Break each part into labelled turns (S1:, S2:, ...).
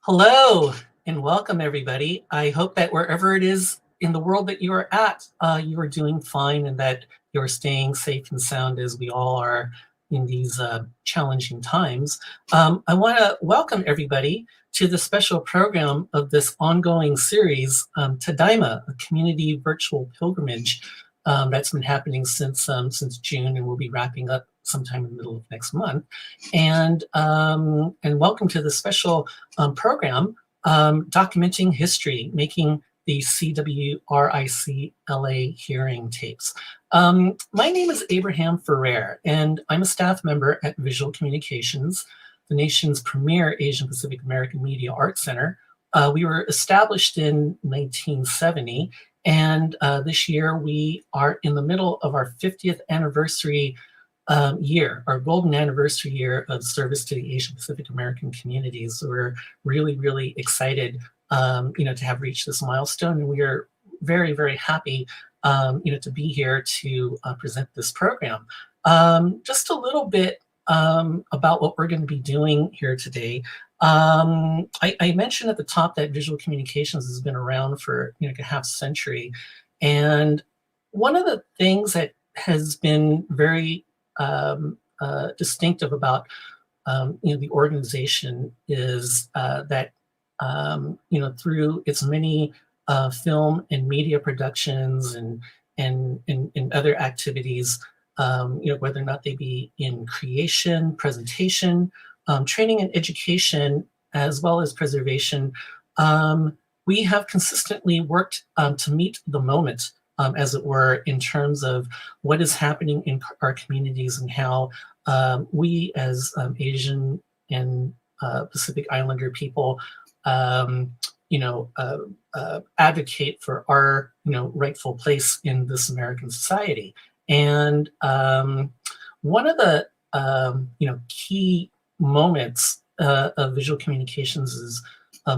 S1: Hello and welcome, everybody. I hope that wherever it is in the world that you are at, you are doing fine and that you're staying safe and sound as we all are in these challenging times. I want to welcome everybody to the special program of this ongoing series, TADAIMA, a community virtual pilgrimage that's been happening since June and will be wrapping up sometime in the middle of next month. And welcome to the special program documenting history, making the CWRIC LA hearing tapes. My name is Abraham Ferrer, and I'm a staff member at Visual Communications, the nation's premier Asian Pacific American Media Arts Center. We were established in 1970, and this year we are in the middle of our 50th anniversary year, our golden anniversary year of service to the Asian Pacific American communities. So we're really, really excited, to have reached this milestone, and we are very, very happy, to be here to present this program. Just a little bit about what we're going to be doing here today. I mentioned at the top that Visual Communications has been around for like a half century, and one of the things that has been very distinctive about the organization is that through its many film and media productions and other activities, whether or not they be in creation, presentation, training and education, as well as preservation, we have consistently worked to meet the moment, as it were, in terms of what is happening in our communities and how we as Asian and Pacific Islander people, advocate for our, rightful place in this American society. And one of the, key moments of Visual Communications'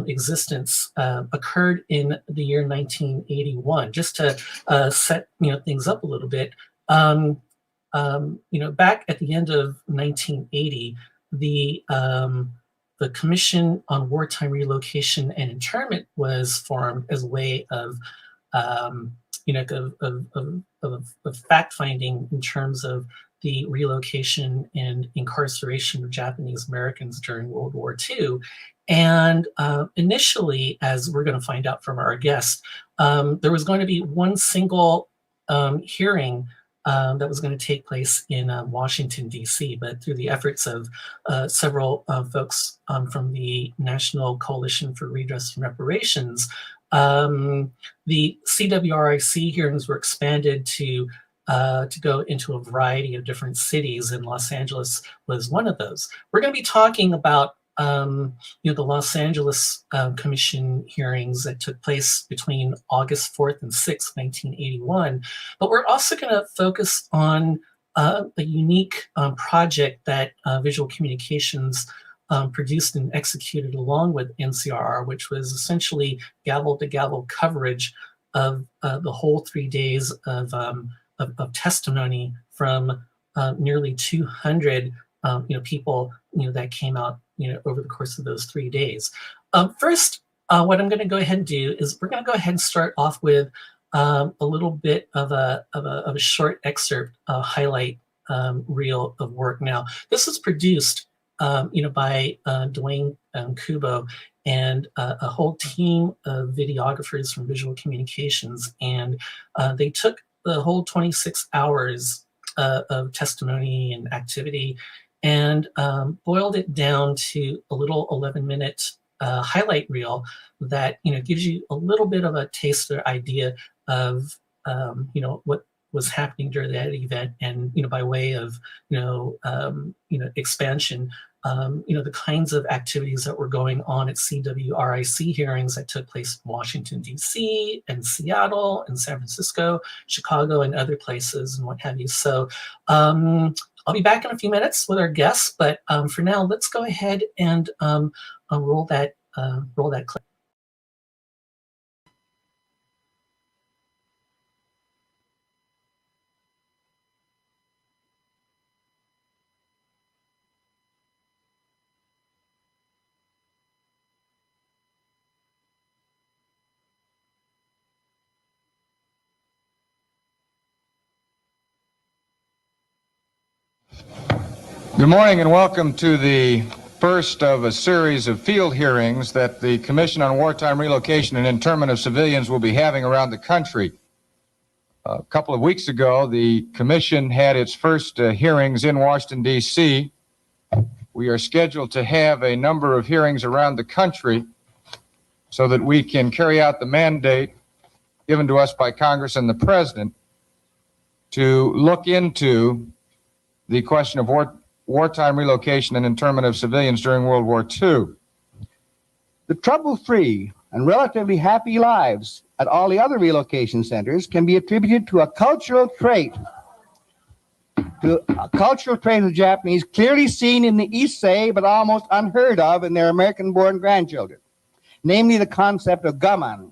S1: existence occurred in the year 1981. Just to set things up a little bit, back at the end of 1980, the Commission on Wartime Relocation and Internment was formed as a way of fact-finding in terms of the relocation and incarceration of Japanese Americans during World War II. And initially, as we're going to find out from our guest, there was going to be one single hearing that was going to take place in Washington, D.C., but through the efforts of several folks from the National Coalition for Redress Reparations, the CWRIC hearings were expanded to go into a variety of different cities, and Los Angeles was one of those. We're going to be talking about the Los Angeles Commission hearings that took place between August 4th and 6th, 1981. But we're also going to focus on a unique project that Visual Communications produced and executed along with NCRR, which was essentially gavel-to-gavel coverage of the whole 3 days of testimony from nearly 200 people that came out over the course of those 3 days. First, what I'm going to go ahead and do is we're going to go ahead and start off with a little bit of a short excerpt, highlight reel of work. Now, this was produced by Dwayne Kubo and a whole team of videographers from Visual Communications, and they took the whole 26 hours of testimony and activity and boiled it down to a little 11-minute highlight reel that gives you a little bit of a taste or idea of what was happening during that event, and by way of expansion, the kinds of activities that were going on at CWRIC hearings that took place in Washington, D.C., and Seattle, and San Francisco, Chicago, and other places, and what have you. So I'll be back in a few minutes with our guests, but for now, let's go ahead and roll that clip.
S2: Good morning and welcome to the first of a series of field hearings that the Commission on Wartime Relocation and Internment of Civilians will be having around the country. A couple of weeks ago, the Commission had its first hearings in Washington, D.C. We are scheduled to have a number of hearings around the country so that we can carry out the mandate given to us by Congress and the President to look into the question of wartime relocation and internment of civilians during World War II.
S3: The trouble-free and relatively happy lives at all the other relocation centers can be attributed to a cultural trait. Of the Japanese, clearly seen in the Issei, but almost unheard of in their American-born grandchildren, namely the concept of gaman.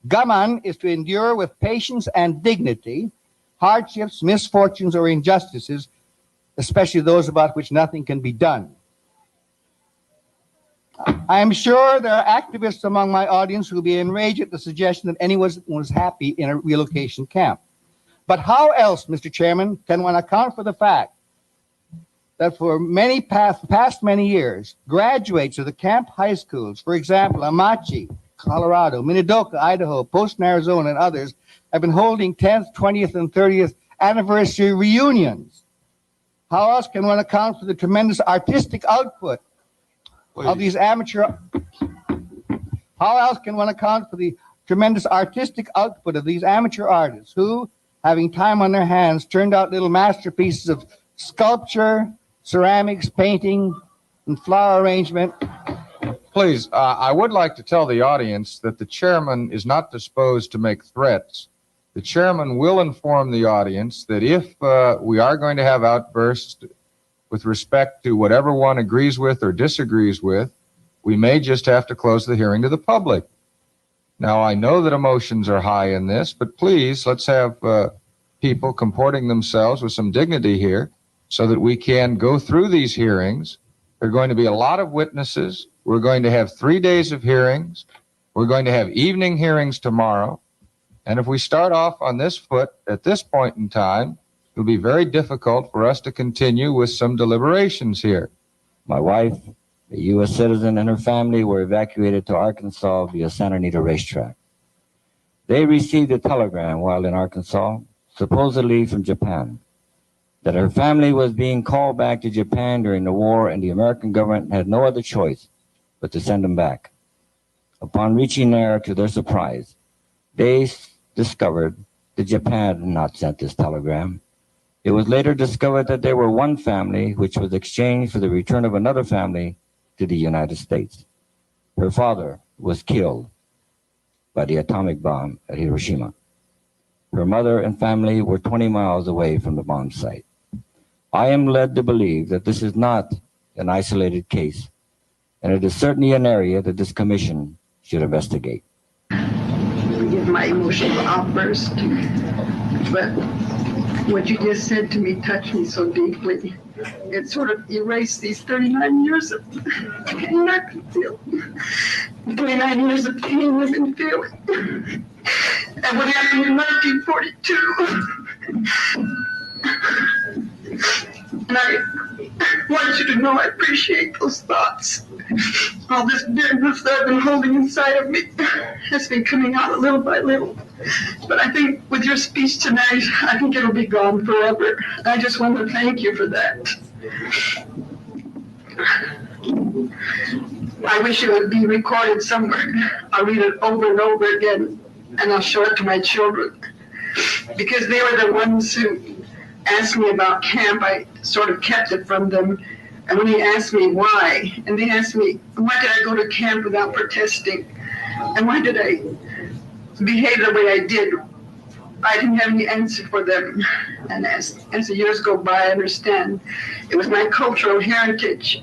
S3: Gaman is to endure with patience and dignity hardships, misfortunes, or injustices, especially those about which nothing can be done. I am sure there are activists among my audience who will be enraged at the suggestion that anyone was happy in a relocation camp. But how else, Mr. Chairman, can one account for the fact that for past many years, graduates of the camp high schools, for example, Amachi, Colorado, Minidoka, Idaho, Poston, Arizona, and others, have been holding 10th, 20th, and 30th anniversary reunions? How else can one account for the tremendous artistic output of these amateur? How else can one account for the tremendous artistic output of these amateur artists who, having time on their hands, turned out little masterpieces of sculpture, ceramics, painting, and flower arrangement?
S2: Please, I would like to tell the audience that the chairman is not disposed to make threats. The chairman will inform the audience that if we are going to have outbursts with respect to whatever one agrees with or disagrees with, we may just have to close the hearing to the public. Now, I know that emotions are high in this, but please, let's have people comporting themselves with some dignity here so that we can go through these hearings. There are going to be a lot of witnesses. We're going to have 3 days of hearings. We're going to have evening hearings tomorrow. And if we start off on this foot at this point in time, it'll be very difficult for us to continue with some deliberations here.
S4: My wife, a U.S. citizen, and her family were evacuated to Arkansas via Santa Anita Racetrack. They received a telegram while in Arkansas, supposedly from Japan, that her family was being called back to Japan during the war and the American government had no other choice but to send them back. Upon reaching there, to their surprise, they discovered that Japan had not sent this telegram. It was later discovered that there were one family which was exchanged for the return of another family to the United States. Her father was killed by the atomic bomb at Hiroshima. Her mother and family were 20 miles away from the bomb site. I am led to believe that this is not an isolated case, and it is certainly an area that this commission should investigate.
S5: Forgive my emotional outburst, but what you just said to me touched me so deeply. It sort of erased these 39 years of pain I can feel. 39 years of pain I've been feeling. And what happened in 1942. And I want you to know I appreciate those thoughts. All this bitterness that I've been holding inside of me has been coming out little by little. But I think with your speech tonight, I think it'll be gone forever. I just want to thank you for that. I wish it would be recorded somewhere. I'll read it over and over again, and I'll show it to my children. Because they were the ones who asked me about camp. I sort of kept it from them And when he asked me why, and they asked me, why did I go to camp without protesting? And why did I behave the way I did? I didn't have any answer for them. And as the years go by, I understand it was my cultural heritage.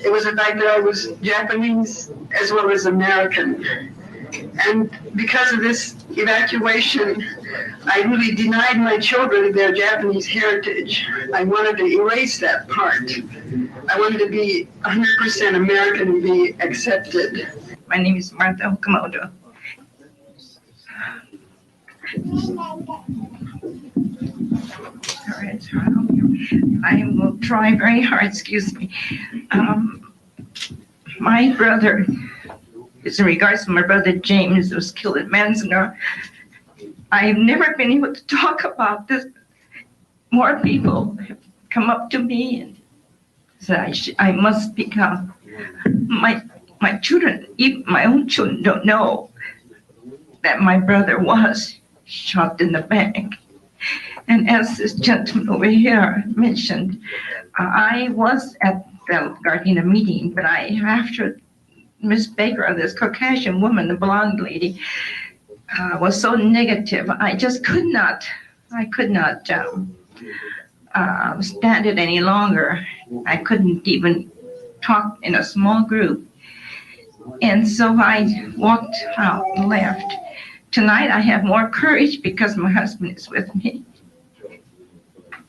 S5: It was the fact that I was Japanese as well as American. And because of this evacuation, I really denied my children their Japanese heritage. I wanted to erase that part. I wanted to be 100% American and be accepted.
S6: My name is Martha Okamoto. I will try very hard, excuse me. My brother, it's in regards to my brother James, who was killed at Manzanar. I've never been able to talk about this. More people have come up to me and said I must speak up. My children, even my own children, don't know that my brother was shot in the back. And as this gentleman over here mentioned, I was at the Gardena meeting, but after Miss Baker, this Caucasian woman, the blonde lady, was so negative, I just could not stand it any longer. I couldn't even talk in a small group. And so I walked out and left. Tonight I have more courage because my husband is with me.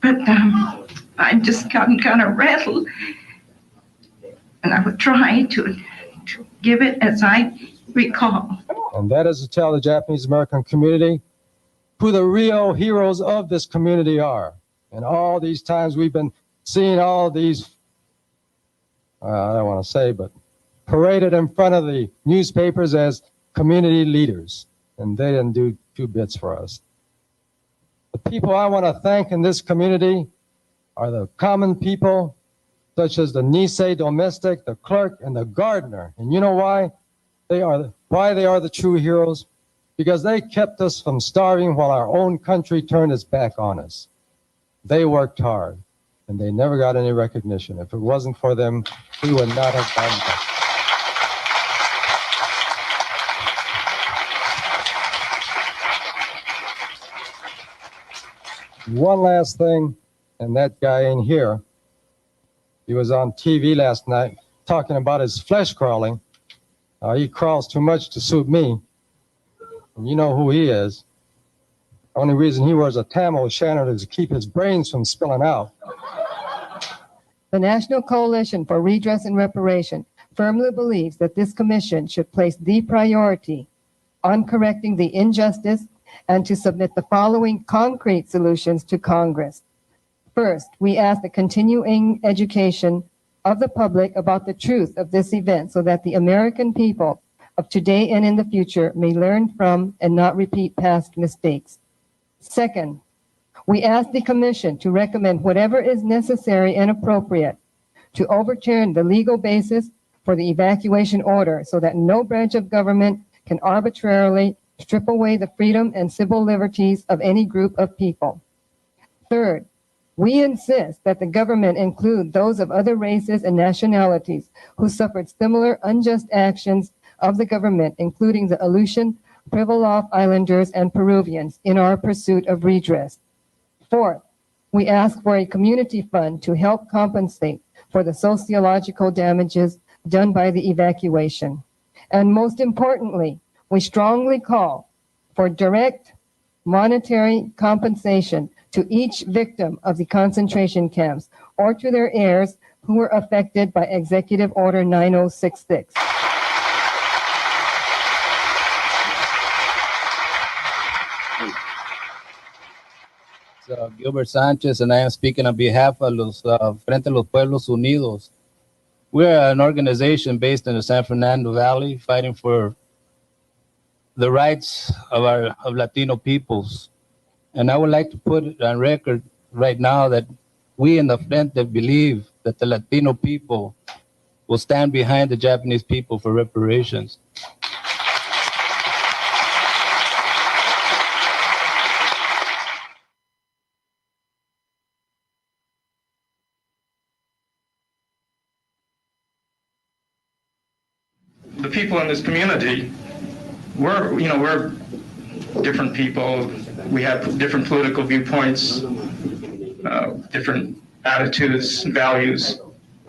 S6: But I'm just kind of rattled. And I would try to give it as I recall.
S7: And that is to tell the Japanese American community who the real heroes of this community are. And all these times we've been seeing all these, I don't want to say, but paraded in front of the newspapers as community leaders. And they didn't do two bits for us. The people I want to thank in this community are the common people, such as the Nisei domestic, the clerk, and the gardener. And you know why? They are the true heroes? Because they kept us from starving while our own country turned its back on us. They worked hard, and they never got any recognition. If it wasn't for them, we would not have done that. One last thing, and that guy in here, he was on TV last night talking about his flesh crawling. He crawls too much to suit me. And you know who he is. The only reason he wears a tam o' shanter is to keep his brains from spilling out.
S8: The National Coalition for Redress and Reparation firmly believes that this commission should place the priority on correcting the injustice and to submit the following concrete solutions to Congress. First, we ask the continuing education of the public about the truth of this event so that the American people of today and in the future may learn from and not repeat past mistakes. Second, we ask the Commission to recommend whatever is necessary and appropriate to overturn the legal basis for the evacuation order so that no branch of government can arbitrarily strip away the freedom and civil liberties of any group of people. Third, we insist that the government include those of other races and nationalities who suffered similar unjust actions of the government, including the Aleutian, Pribilof Islanders, and Peruvians in our pursuit of redress. Fourth, we ask for a community fund to help compensate for the sociological damages done by the evacuation. And most importantly, we strongly call for direct monetary compensation to each victim of the concentration camps or to their heirs who were affected by Executive Order 9066.
S9: Gilbert Sanchez, and I am speaking on behalf of Frente a los Pueblos Unidos. We're an organization based in the San Fernando Valley fighting for the rights of Latino peoples. And I would like to put it on record right now that we in the Frente believe that the Latino people will stand behind the Japanese people for reparations.
S10: people in this community, we're different people. We have different political viewpoints, different attitudes, values.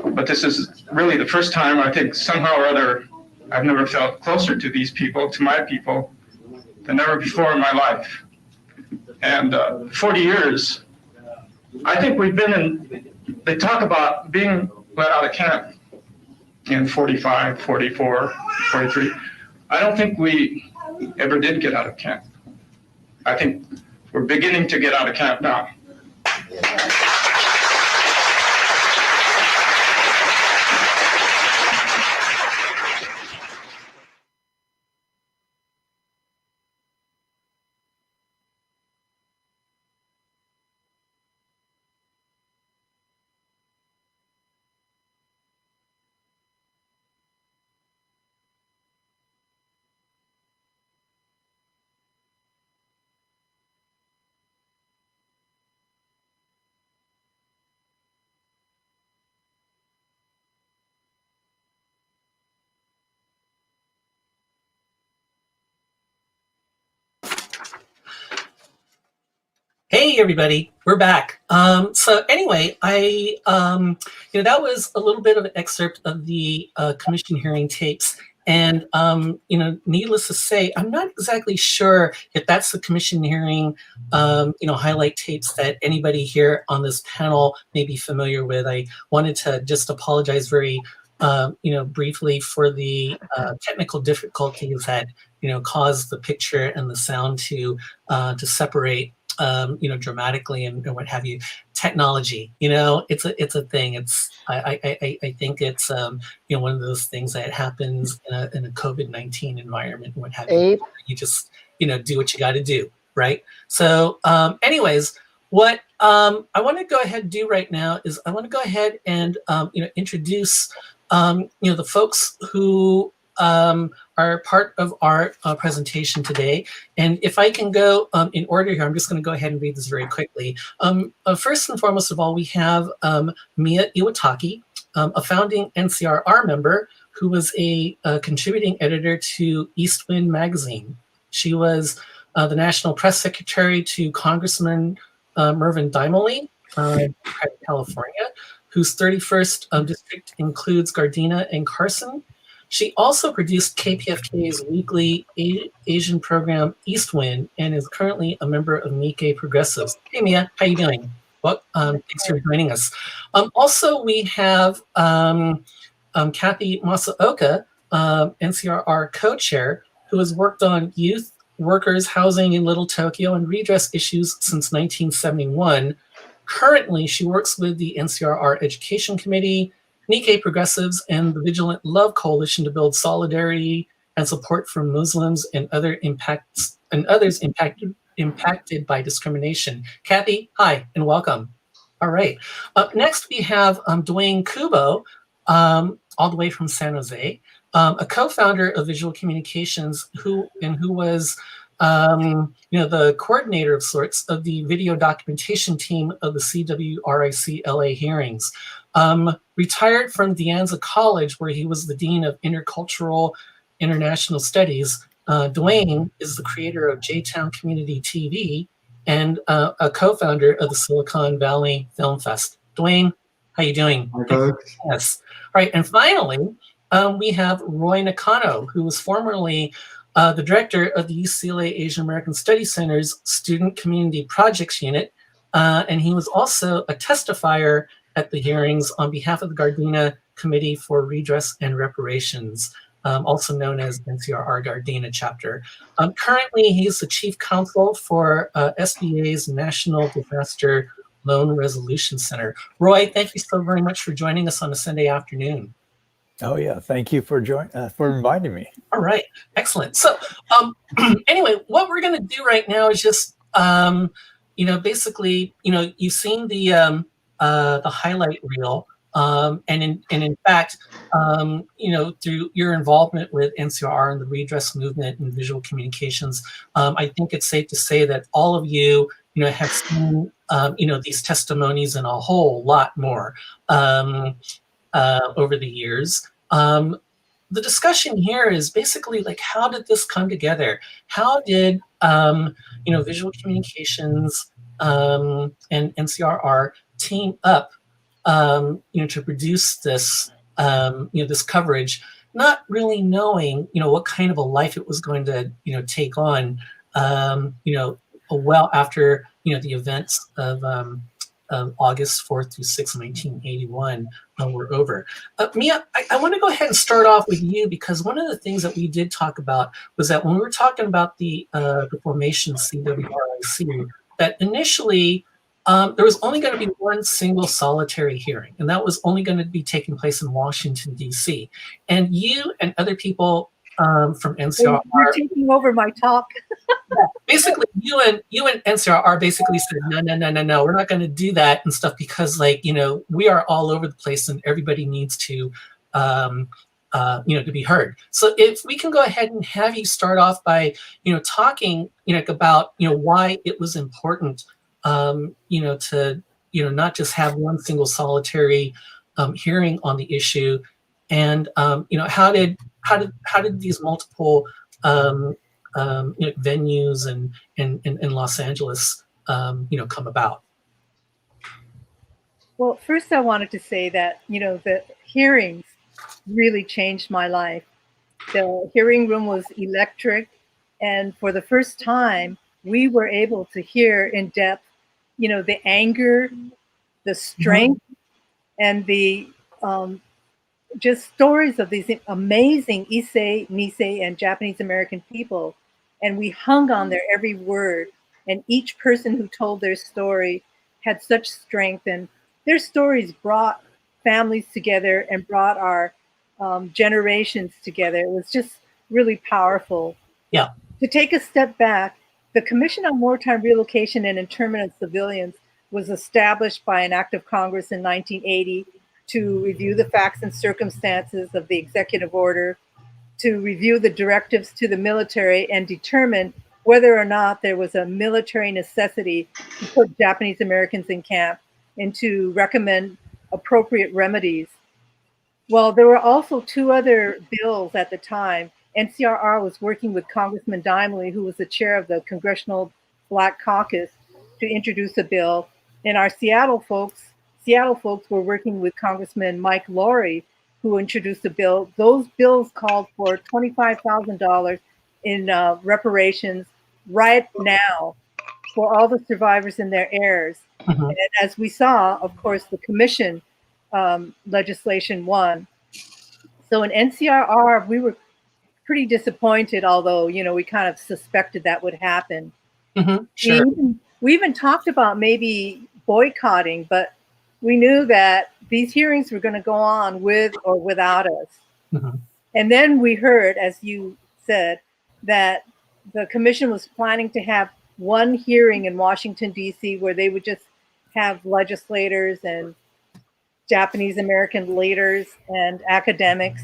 S10: But this is really the first time, I think, somehow or other, I've never felt closer to these people, to my people, than ever before in my life. And 40 years, I think we've been in, they talk about being let out of camp in 45, 44, 43. I don't think we ever did get out of camp. I think we're beginning to get out of camp now.
S1: Hey everybody, we're back. So anyway, that was a little bit of an excerpt of the commission hearing tapes, and needless to say, I'm not exactly sure if that's the commission hearing, highlight tapes that anybody here on this panel may be familiar with. I wanted to just apologize very, briefly for the technical difficulties that caused the picture and the sound to separate. Dramatically and what have you. Technology, it's a thing. I think it's one of those things that happens in a COVID-19 environment and what have you. You just do what you got to do, right? So anyways, what I want to go ahead and do right now is I want to go ahead and introduce the folks who are part of our presentation today. And if I can go in order here, I'm just going to go ahead and read this very quickly. First and foremost of all, we have Mia Iwataki, a founding NCRR member who was a contributing editor to East Wind magazine. She was the national press secretary to Congressman Mervyn Dimely, California, whose 31st district includes Gardena and Carson. She also produced KPFK's weekly Asian program, East Wind, and is currently a member of Nikkei Progressives. Hey, Mia, how you doing? Well, thanks for joining us. Also, we have Kathy Masaoka, NCRR co-chair, who has worked on youth, workers, housing in Little Tokyo, and redress issues since 1971. Currently, she works with the NCRR Education Committee, Nikkei Progressives, and the Vigilant Love Coalition to build solidarity and support for Muslims and others impacted by discrimination. Kathy, hi, and welcome. All right. Up next, we have Dwayne Kubo, all the way from San Jose, a co-founder of Visual Communications, who was the coordinator of sorts of the video documentation team of the CWRIC LA hearings. Retired from De Anza College, where he was the Dean of Intercultural International Studies. Dwayne is the creator of J-Town Community TV and a co-founder of the Silicon Valley Film Fest. Dwayne, how you doing?
S11: Hi, folks.
S1: Yes. All right, and finally, we have Roy Nakano, who was formerly the director of the UCLA Asian American Studies Center's Student Community Projects Unit, and he was also a testifier at the hearings on behalf of the Gardena Committee for Redress and Reparations, also known as NCRR Gardena chapter. Currently, he's the chief counsel for SBA's National Disaster Loan Resolution Center. Roy, thank you so very much for joining us on a Sunday afternoon.
S11: Oh yeah, thank you for inviting me.
S1: All right, excellent. So anyway, what we're going to do right now is just basically, you've seen the highlight reel, and in fact, through your involvement with NCRR and the redress movement and visual communications, I think it's safe to say that all of you, have seen, these testimonies and a whole lot more over the years. the discussion here is basically like, how did this come together? How did Visual Communications and NCRR team up to produce this this coverage, not really knowing what kind of a life it was going to take on well after the events of August 4th through 6th, 1981 were over. Mia, I want to go ahead and start off with you, because one of the things that we did talk about was that when we were talking about the formation CWRIC, that initially there was only going to be one single solitary hearing, and that was only going to be taking place in Washington, D.C. And you and other people from NCRR...
S12: You're taking over my talk.
S1: Basically, you and NCRR basically said, no, we're not going to do that and stuff, because we are all over the place and everybody needs to to be heard. So if we can go ahead and have you start off by talking about why it was important to not just have one single solitary hearing on the issue, and how did these multiple venues and in Los Angeles come about?
S12: Well, first I wanted to say that the hearings really changed my life. The hearing room was electric, and for the first time we were able to hear in depth the anger, the strength, and the just stories of these amazing Issei, Nisei, and Japanese American people. And we hung on their every word. And each person who told their story had such strength. And their stories brought families together and brought our generations together. It was just really powerful.
S1: Yeah.
S12: To take a step back, the Commission on Wartime Relocation and Internment of Civilians was established by an act of Congress in 1980 to review the facts and circumstances of the executive order, to review the directives to the military, and determine whether or not there was a military necessity to put Japanese Americans in camp, and to recommend appropriate remedies. Well, there were also two other bills at the time. NCRR was working with Congressman Dimley, who was the chair of the Congressional Black Caucus, to introduce a bill. And our Seattle folks were working with Congressman Mike Laurie, who introduced a bill. Those bills called for $25,000 in reparations right now for all the survivors and their heirs. And as we saw, of course, the commission legislation won. So in NCRR, we were pretty disappointed, although, we kind of suspected that would happen.
S1: Sure.
S12: We even talked about maybe boycotting, but we knew that these hearings were going to go on with or without us. And then we heard, as you said, that the commission was planning to have one hearing in Washington, D.C., where they would just have legislators and Japanese American leaders and academics.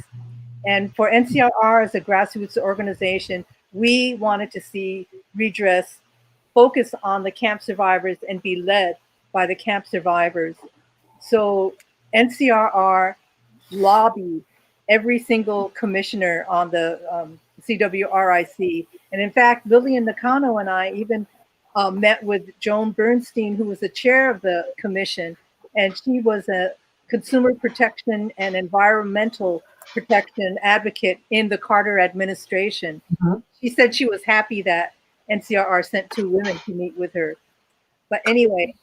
S12: And for NCRR as a grassroots organization, we wanted to see Redress focus on the camp survivors and be led by the camp survivors. So NCRR lobbied every single commissioner on the CWRIC. And in fact, Lillian Nakano and I even met with Joan Bernstein, who was the chair of the commission, and she was a consumer protection and environmental protection advocate in the Carter administration. She said she was happy that NCRR sent two women to meet with her. But anyway,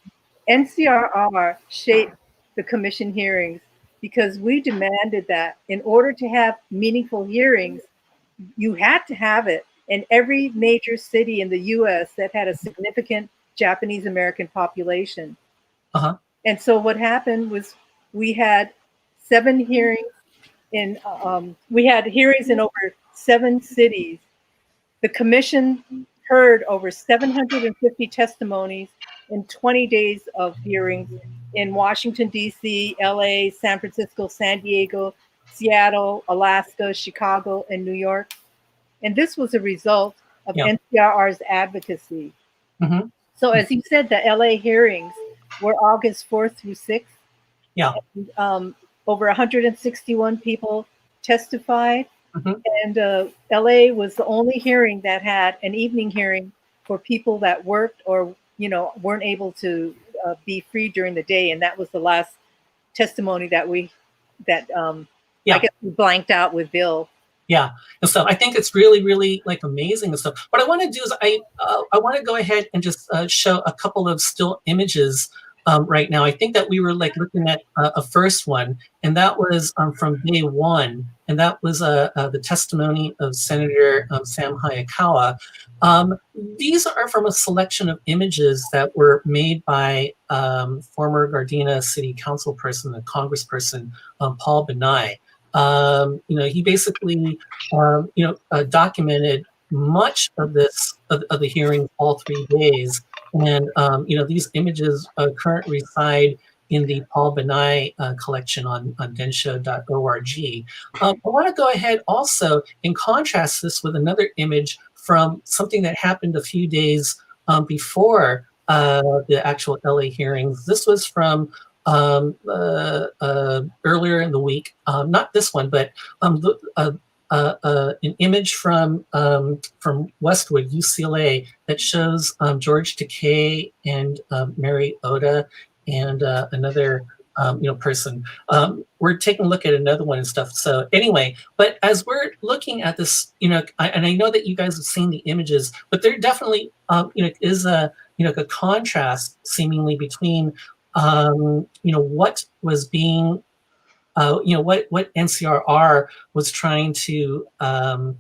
S12: NCRR shaped the commission hearings because we demanded that in order to have meaningful hearings, you had to have it in every major city in the US that had a significant Japanese American population. And so what happened was we had 7 hearings in, we had hearings in over 7 cities. The commission heard over 750 testimonies in 20 days of hearings in Washington, D.C., LA, San Francisco, San Diego, Seattle, Alaska, Chicago, and New York. And this was a result of NCRR's advocacy. So as you said, the LA hearings were August 4th through 6th. And, over 161 people testified, And LA was the only hearing that had an evening hearing for people that worked or, you know, weren't able to be free during the day. And that was the last testimony that I guess we blanked out with Bill.
S1: Yeah, and so I think it's really, really like amazing and stuff. What I want to do is I want to go ahead and just show a couple of still images right now. I think that we were like looking at a first one, and that was from day one, and that was the testimony of Senator Sam Hayakawa. These are from a selection of images that were made by former Gardena City Council person and Congressperson Paul Benai. You know, he basically, documented much of this, of the hearing all 3 days. And, you know, these images currently reside in the Paul Benai collection on densho.org. I want to go ahead also and contrast this with another image from something that happened a few days before the actual LA hearings. This was from earlier in the week, not this one, but an image from Westwood, UCLA, that shows George Takei and Mary Oda and another person. We're taking a look at another one and stuff. So anyway, but as we're looking at this, and I know that you guys have seen the images, but there definitely is a contrast seemingly between what was being, what NCRR was trying to, to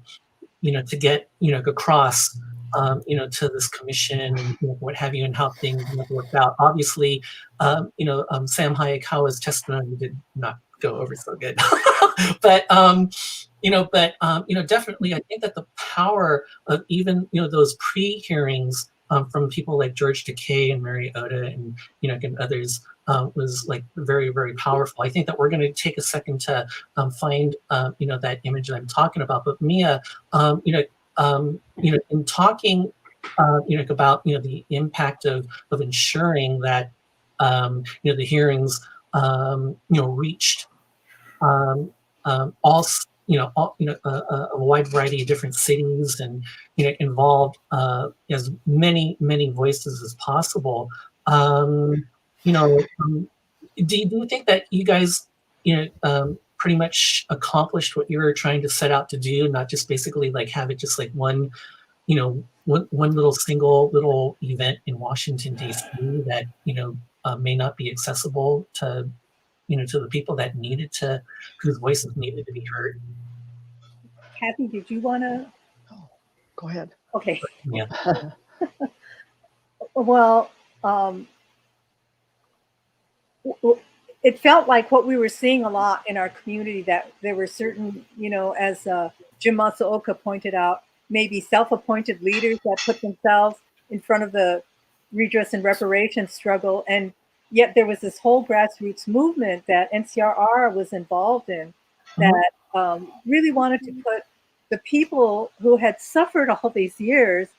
S1: get, across, to this commission and what have you, and how things worked out. Obviously, Sam Hayakawa's testimony did not go over so good, but definitely, I think that the power of even those pre-hearings from people like George Takei and Mary Oda and and others was like very, very powerful. I think that we're going to take a second to find that image that I'm talking about. But Mia, in talking about the impact of ensuring that the hearings reached all a wide variety of different cities and involved as many voices as possible. Do you think that you guys pretty much accomplished what you were trying to set out to do, not just basically like have it just like one little single little event in Washington DC that may not be accessible to to the people that whose voices needed to be heard?
S12: Kathy, did you want to?
S13: Go ahead.
S12: Okay.
S1: Yeah.
S12: Well, it felt like what we were seeing a lot in our community, that there were certain, as Jim Matsuoka pointed out, maybe self-appointed leaders that put themselves in front of the redress and reparations struggle. And yet there was this whole grassroots movement that NCRR was involved in that really wanted to put the people who had suffered all these years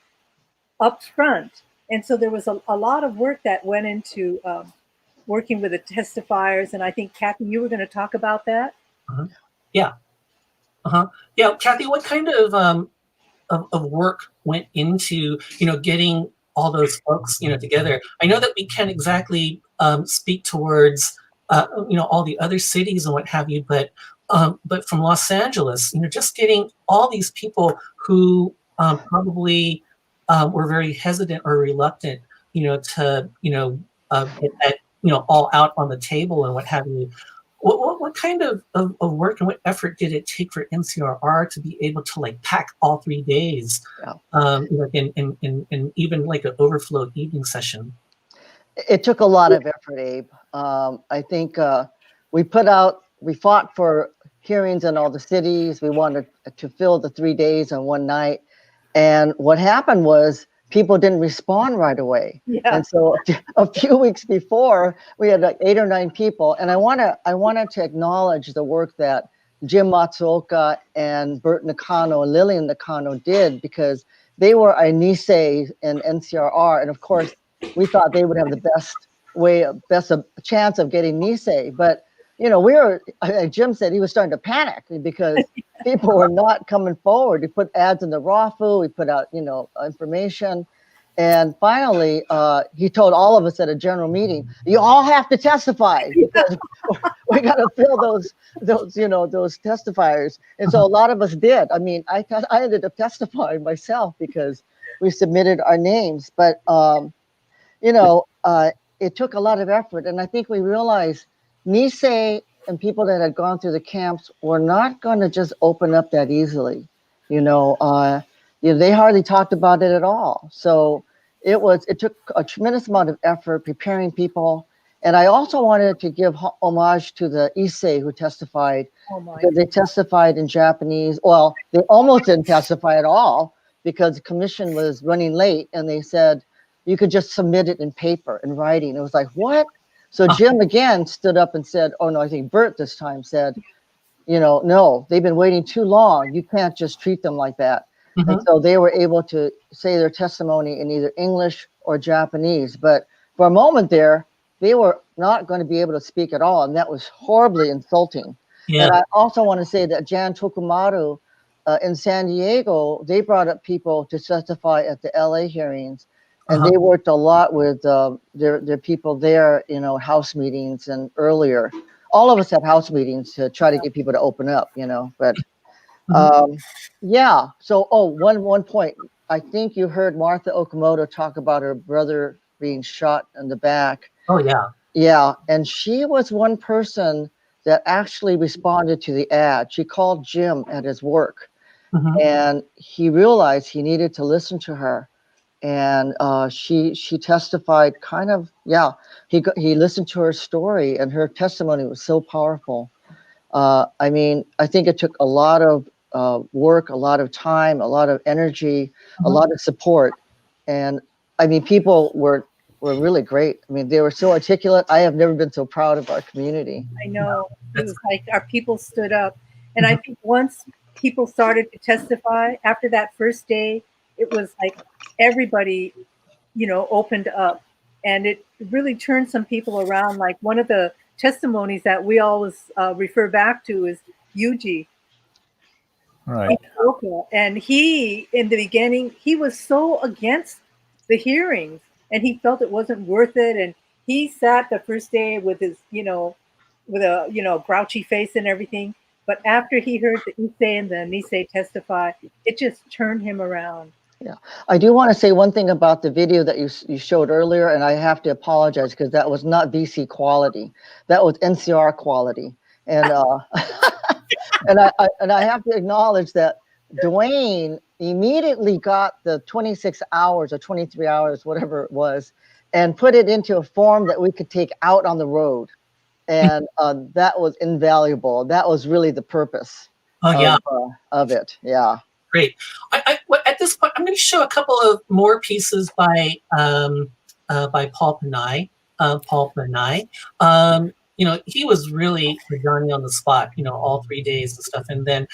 S12: up front. And so there was a lot of work that went into working with the testifiers. And I think, Kathy, you were going to talk about that.
S1: Yeah. Yeah, Kathy, what kind of work went into, getting all those folks, together? I know that we can't exactly speak towards, all the other cities and what have you, but from Los Angeles, just getting all these people who probably were very hesitant or reluctant, to, get that, all out on the table and what have you. What kind of work and what effort did it take for NCRR to be able to like pack all 3 days, in even like an overflow evening session?
S13: It took a lot of effort, Abe. I think we fought for hearings in all the cities. We wanted to fill the 3 days in one night. And what happened was people didn't respond right away.
S12: Yeah.
S13: And so a few weeks before, we had like 8 or 9 people. And I wanted to acknowledge the work that Jim Matsuoka and Bert Nakano and Lillian Nakano did, because they were a Nisei in NCRR. And of course, we thought they would have the best chance of getting Nisei. But Jim said he was starting to panic because people were not coming forward. We put ads in the RAFU, we put out, information. And finally, he told all of us at a general meeting, you all have to testify because we got to fill those testifiers. And so a lot of us did. I mean, I ended up testifying myself because we submitted our names. But, it took a lot of effort. And I think we realized Nisei and people that had gone through the camps were not going to just open up that easily. They hardly talked about it at all. So it took a tremendous amount of effort preparing people. And I also wanted to give homage to the Issei who testified. Because they testified in Japanese. Well, they almost didn't testify at all because the commission was running late and they said, you could just submit it in paper, in writing. It was like, what? So Jim again stood up and said, oh no, I think Bert this time said, no, they've been waiting too long. You can't just treat them like that. Mm-hmm. And so they were able to say their testimony in either English or Japanese. But for a moment there, they were not going to be able to speak at all. And that was horribly insulting. Yeah. And I also want to say that Jan Tokumaru in San Diego, they brought up people to testify at the LA hearings. And they worked a lot with their people there, house meetings and earlier. All of us had house meetings to try to get people to open up, But yeah. So, one point. I think you heard Martha Okamoto talk about her brother being shot in the back.
S1: Oh, yeah.
S13: Yeah. And she was one person that actually responded to the ad. She called Jim at his work. Mm-hmm. And he realized he needed to listen to her. And she testified he listened to her story and her testimony was so powerful. I think it took a lot of work, a lot of time, a lot of energy, a lot of support. And people were really great. They were so articulate. I have never been so proud of our community.
S12: I know. It was like our people stood up. And I think once people started to testify after that first day, it was like everybody, opened up, and it really turned some people around. Like one of the testimonies that we always refer back to is Yuji.
S11: Right.
S12: And he, in the beginning, he was so against the hearings, and he felt it wasn't worth it. And he sat the first day with his, with a, grouchy face and everything. But after he heard the Issei and the Nisei testify, it just turned him around.
S13: Yeah, I do want to say one thing about the video that you showed earlier, and I have to apologize because that was not VC quality, that was NCR quality, and and I have to acknowledge that Dwayne immediately got the 26 hours or 23 hours, whatever it was, and put it into a form that we could take out on the road, and that was invaluable. That was really the purpose of it. Yeah.
S1: Great. At this point, I'm going to show a couple of more pieces by Paul Panay. He was really Johnny on the spot, all 3 days and stuff. And then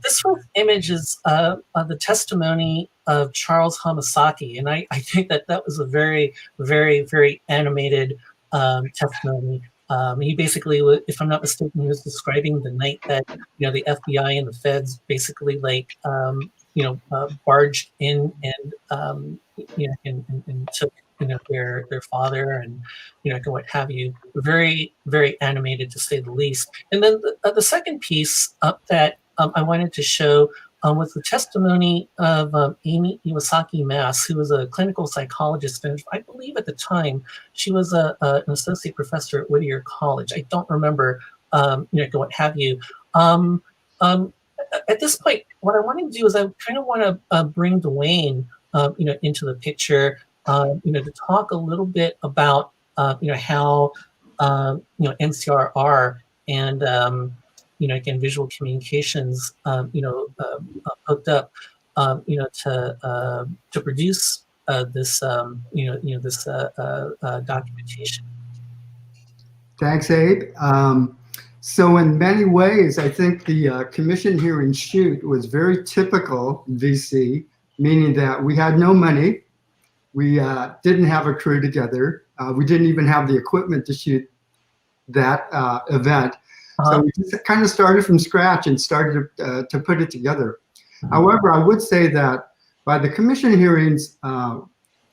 S1: this first image is the testimony of Charles Hamasaki. And I think that was a very, very, very animated testimony. He basically, if I'm not mistaken, he was describing the night that, the FBI and the feds basically barged in and took, their father and, what have you. Very, very animated to say the least. And then the second piece that I wanted to show was the testimony of Amy Iwasaki Mass, who was a clinical psychologist, and I believe at the time she was an associate professor at Whittier College. I don't remember, what have you. At this point, what I want to do is I kind of want to bring Dwayne, into the picture, to talk a little bit about, how, NCRR and again, visual communications, hooked up, to produce this, this documentation.
S14: Thanks, Abe. So in many ways, I think the commission hearing shoot was very typical VC, meaning that we had no money. We didn't have a crew together. We didn't even have the equipment to shoot that event. So we just kind of started from scratch and started to put it together. However, I would say that by the commission hearings,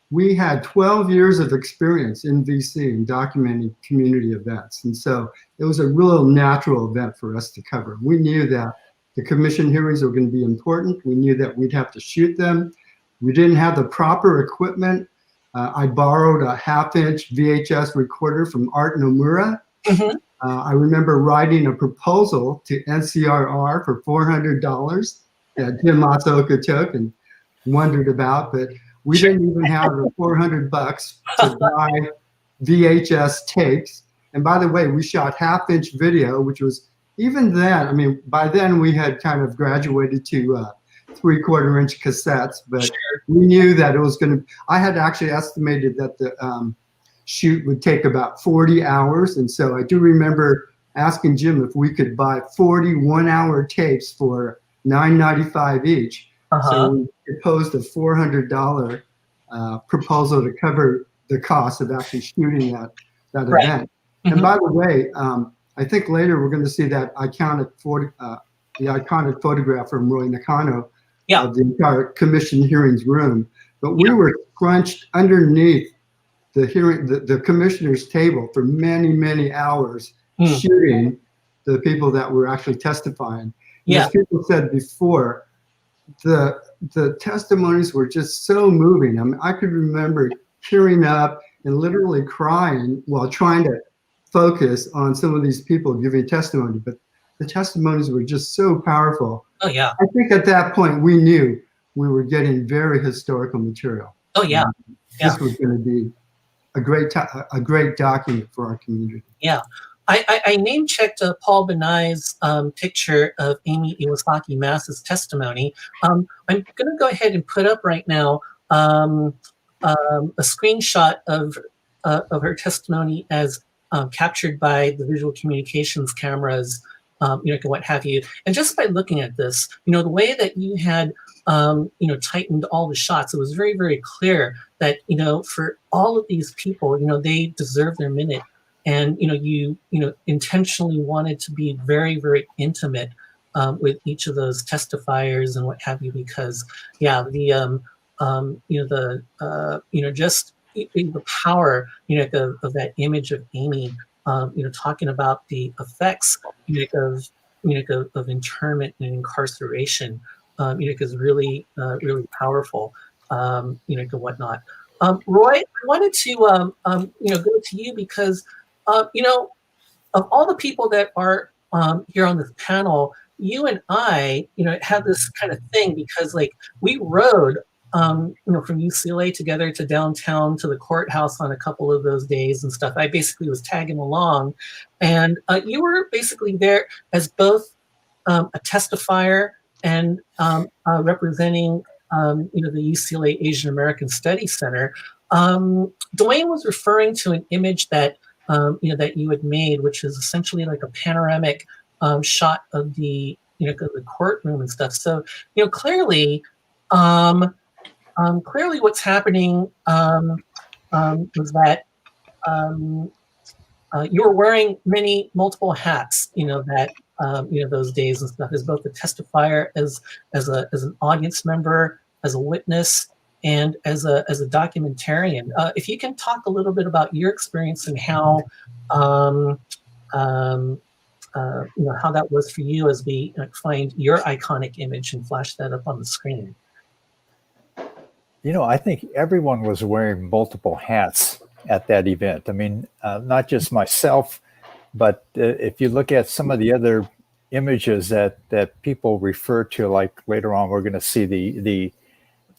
S14: we had 12 years of experience in VC in documenting community events. And so it was a real natural event for us to cover. We knew that the commission hearings were going to be important. We knew that we'd have to shoot them. We didn't have the proper equipment. I borrowed a 1/2-inch VHS recorder from Art Nomura. I remember writing a proposal to NCRR for $400 that Jim Matsuoka took and wondered about, but we didn't even have the $400 to buy VHS tapes. And by the way, we shot 1/2-inch video, which was, even then, I mean, by then we had kind of graduated to 3/4-inch cassettes, but we knew that it was going to, I had actually estimated that the shoot would take about 40 hours. And so I do remember asking Jim if we could buy 40 one-hour tapes for $9.95 each. So we proposed a $400 proposal to cover the cost of actually shooting that event. And by the way, I think later we're going to see that iconic the iconic photograph from Roy Nakano of the entire commission hearings room. But we were scrunched underneath the commissioner's table for many, many hours shooting the people that were actually testifying. As people said before, the testimonies were just so moving. I mean, I could remember tearing up and literally crying while trying to focus on some of these people giving testimony, but the testimonies were just so powerful.
S1: Oh yeah.
S14: I think at that point we knew we were getting very historical material.
S1: Oh yeah.
S14: This was going to be a great document for our community.
S1: Yeah. I name checked Paul Benai's picture of Amy Iwasaki Mass's testimony. I'm going to go ahead and put up right now a screenshot of her testimony as captured by the visual communications cameras, what have you. And just by looking at this, the way that you had, tightened all the shots, it was very, very clear that, for all of these people, they deserve their minute. And, you intentionally wanted to be very, very intimate with each of those testifiers and what have you, because, the power, of that image of Amy, talking about the effects, of internment and incarceration, is really, really powerful, whatnot. Roy, I wanted to, go to you because, of all the people that are here on this panel, you and I, have this kind of thing because, like, we rode, from UCLA together to downtown to the courthouse on a couple of those days and stuff. I basically was tagging along, and you were basically there as both a testifier and representing, the UCLA Asian American Studies Center. Dwayne was referring to an image that that you had made, which is essentially like a panoramic shot of the the courtroom and stuff. So clearly, clearly what's happening was that you were wearing multiple hats. That those days and stuff, as both a testifier, as an audience member, as a witness, and as a documentarian. If you can talk a little bit about your experience and how how that was for you as we find your iconic image and flash that up on the screen.
S11: I think everyone was wearing multiple hats at that event. I mean, not just myself, but if you look at some of the other images that people refer to, like later on, we're going to see the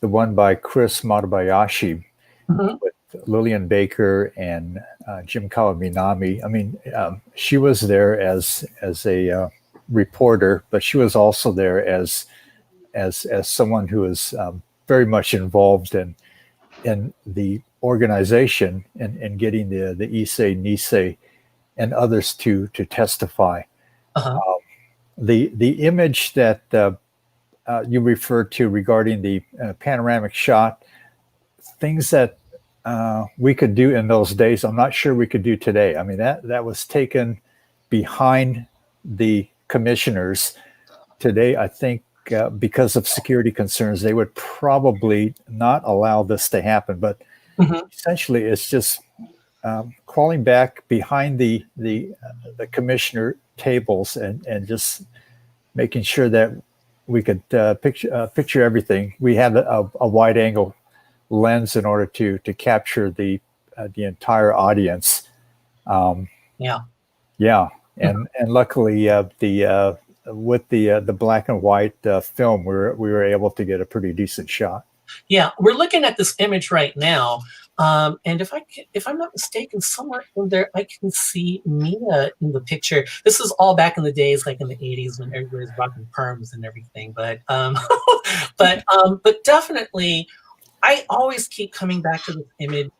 S11: one by Chris Matabayashi with Lillian Baker and Jim Kawaminami. I mean, she was there as a reporter, but she was also there as someone who is very much involved in the organization and getting the Issei, Nisei, and others to testify. The image that you referred to regarding the panoramic shot, things that we could do in those days, I'm not sure we could do today. I mean, that was taken behind the commissioners today, I think because of security concerns, they would probably not allow this to happen. But essentially, it's just crawling back behind the commissioner tables and just making sure that we could picture everything. We had a wide angle lens in order to capture the entire audience. Yeah, and luckily with the black and white film, we were able to get a pretty decent shot.
S1: Yeah, we're looking at this image right now, and if I'm not mistaken, somewhere in there I can see Mia in the picture. This is all back in the days, like in the '80s, when everybody was rocking perms and everything. But but definitely, I always keep coming back to this image.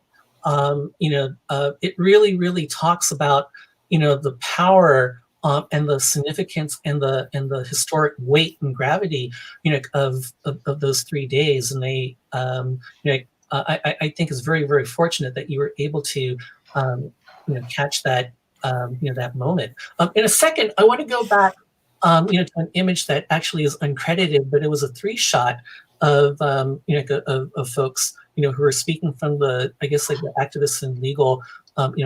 S1: It really talks about the power and the significance and the historic weight and gravity of those 3 days. And they I think is very fortunate that you were able to catch that that moment. In a second, I want to go back to an image that actually is uncredited, but it was a 3-shot of of folks who are speaking from the, I guess, like the activists and legal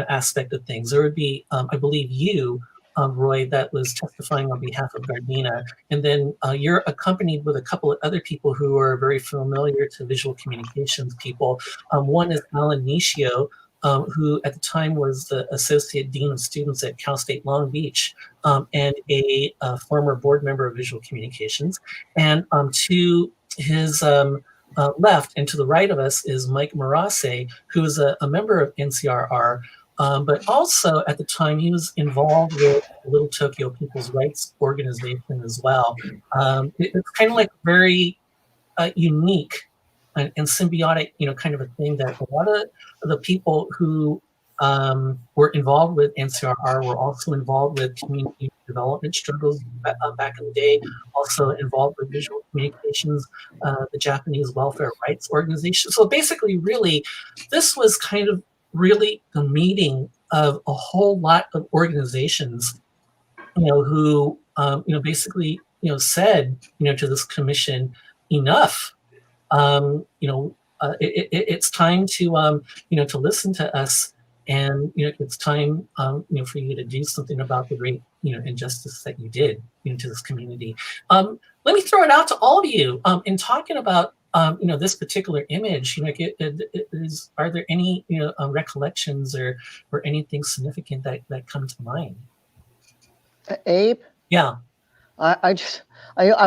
S1: aspect of things. There would be I believe you, Roy, that was testifying on behalf of Gardena, and then you're accompanied with a couple of other people who are very familiar to visual communications people. One is Alan Nishio, who at the time was the Associate Dean of Students at Cal State Long Beach, and a former board member of visual communications. And to his left and to the right of us is Mike Marase, who is a member of NCRR, but also at the time he was involved with Little Tokyo People's Rights Organization as well. It's kind of like very unique and symbiotic, kind of a thing that a lot of the people who were involved with NCRR were also involved with community development struggles back in the day, also involved with visual communications, the Japanese Welfare Rights Organization. So basically, really, this was kind of really the meeting of a whole lot of organizations, who, basically, said, to this commission, enough. It's time to, to listen to us, and it's time, for you to do something about the great, injustice that you did, to this community. Let me throw it out to all of you. In talking about, this particular image, are there any, recollections or anything significant that come to mind?
S13: Abe?
S1: Yeah.
S13: I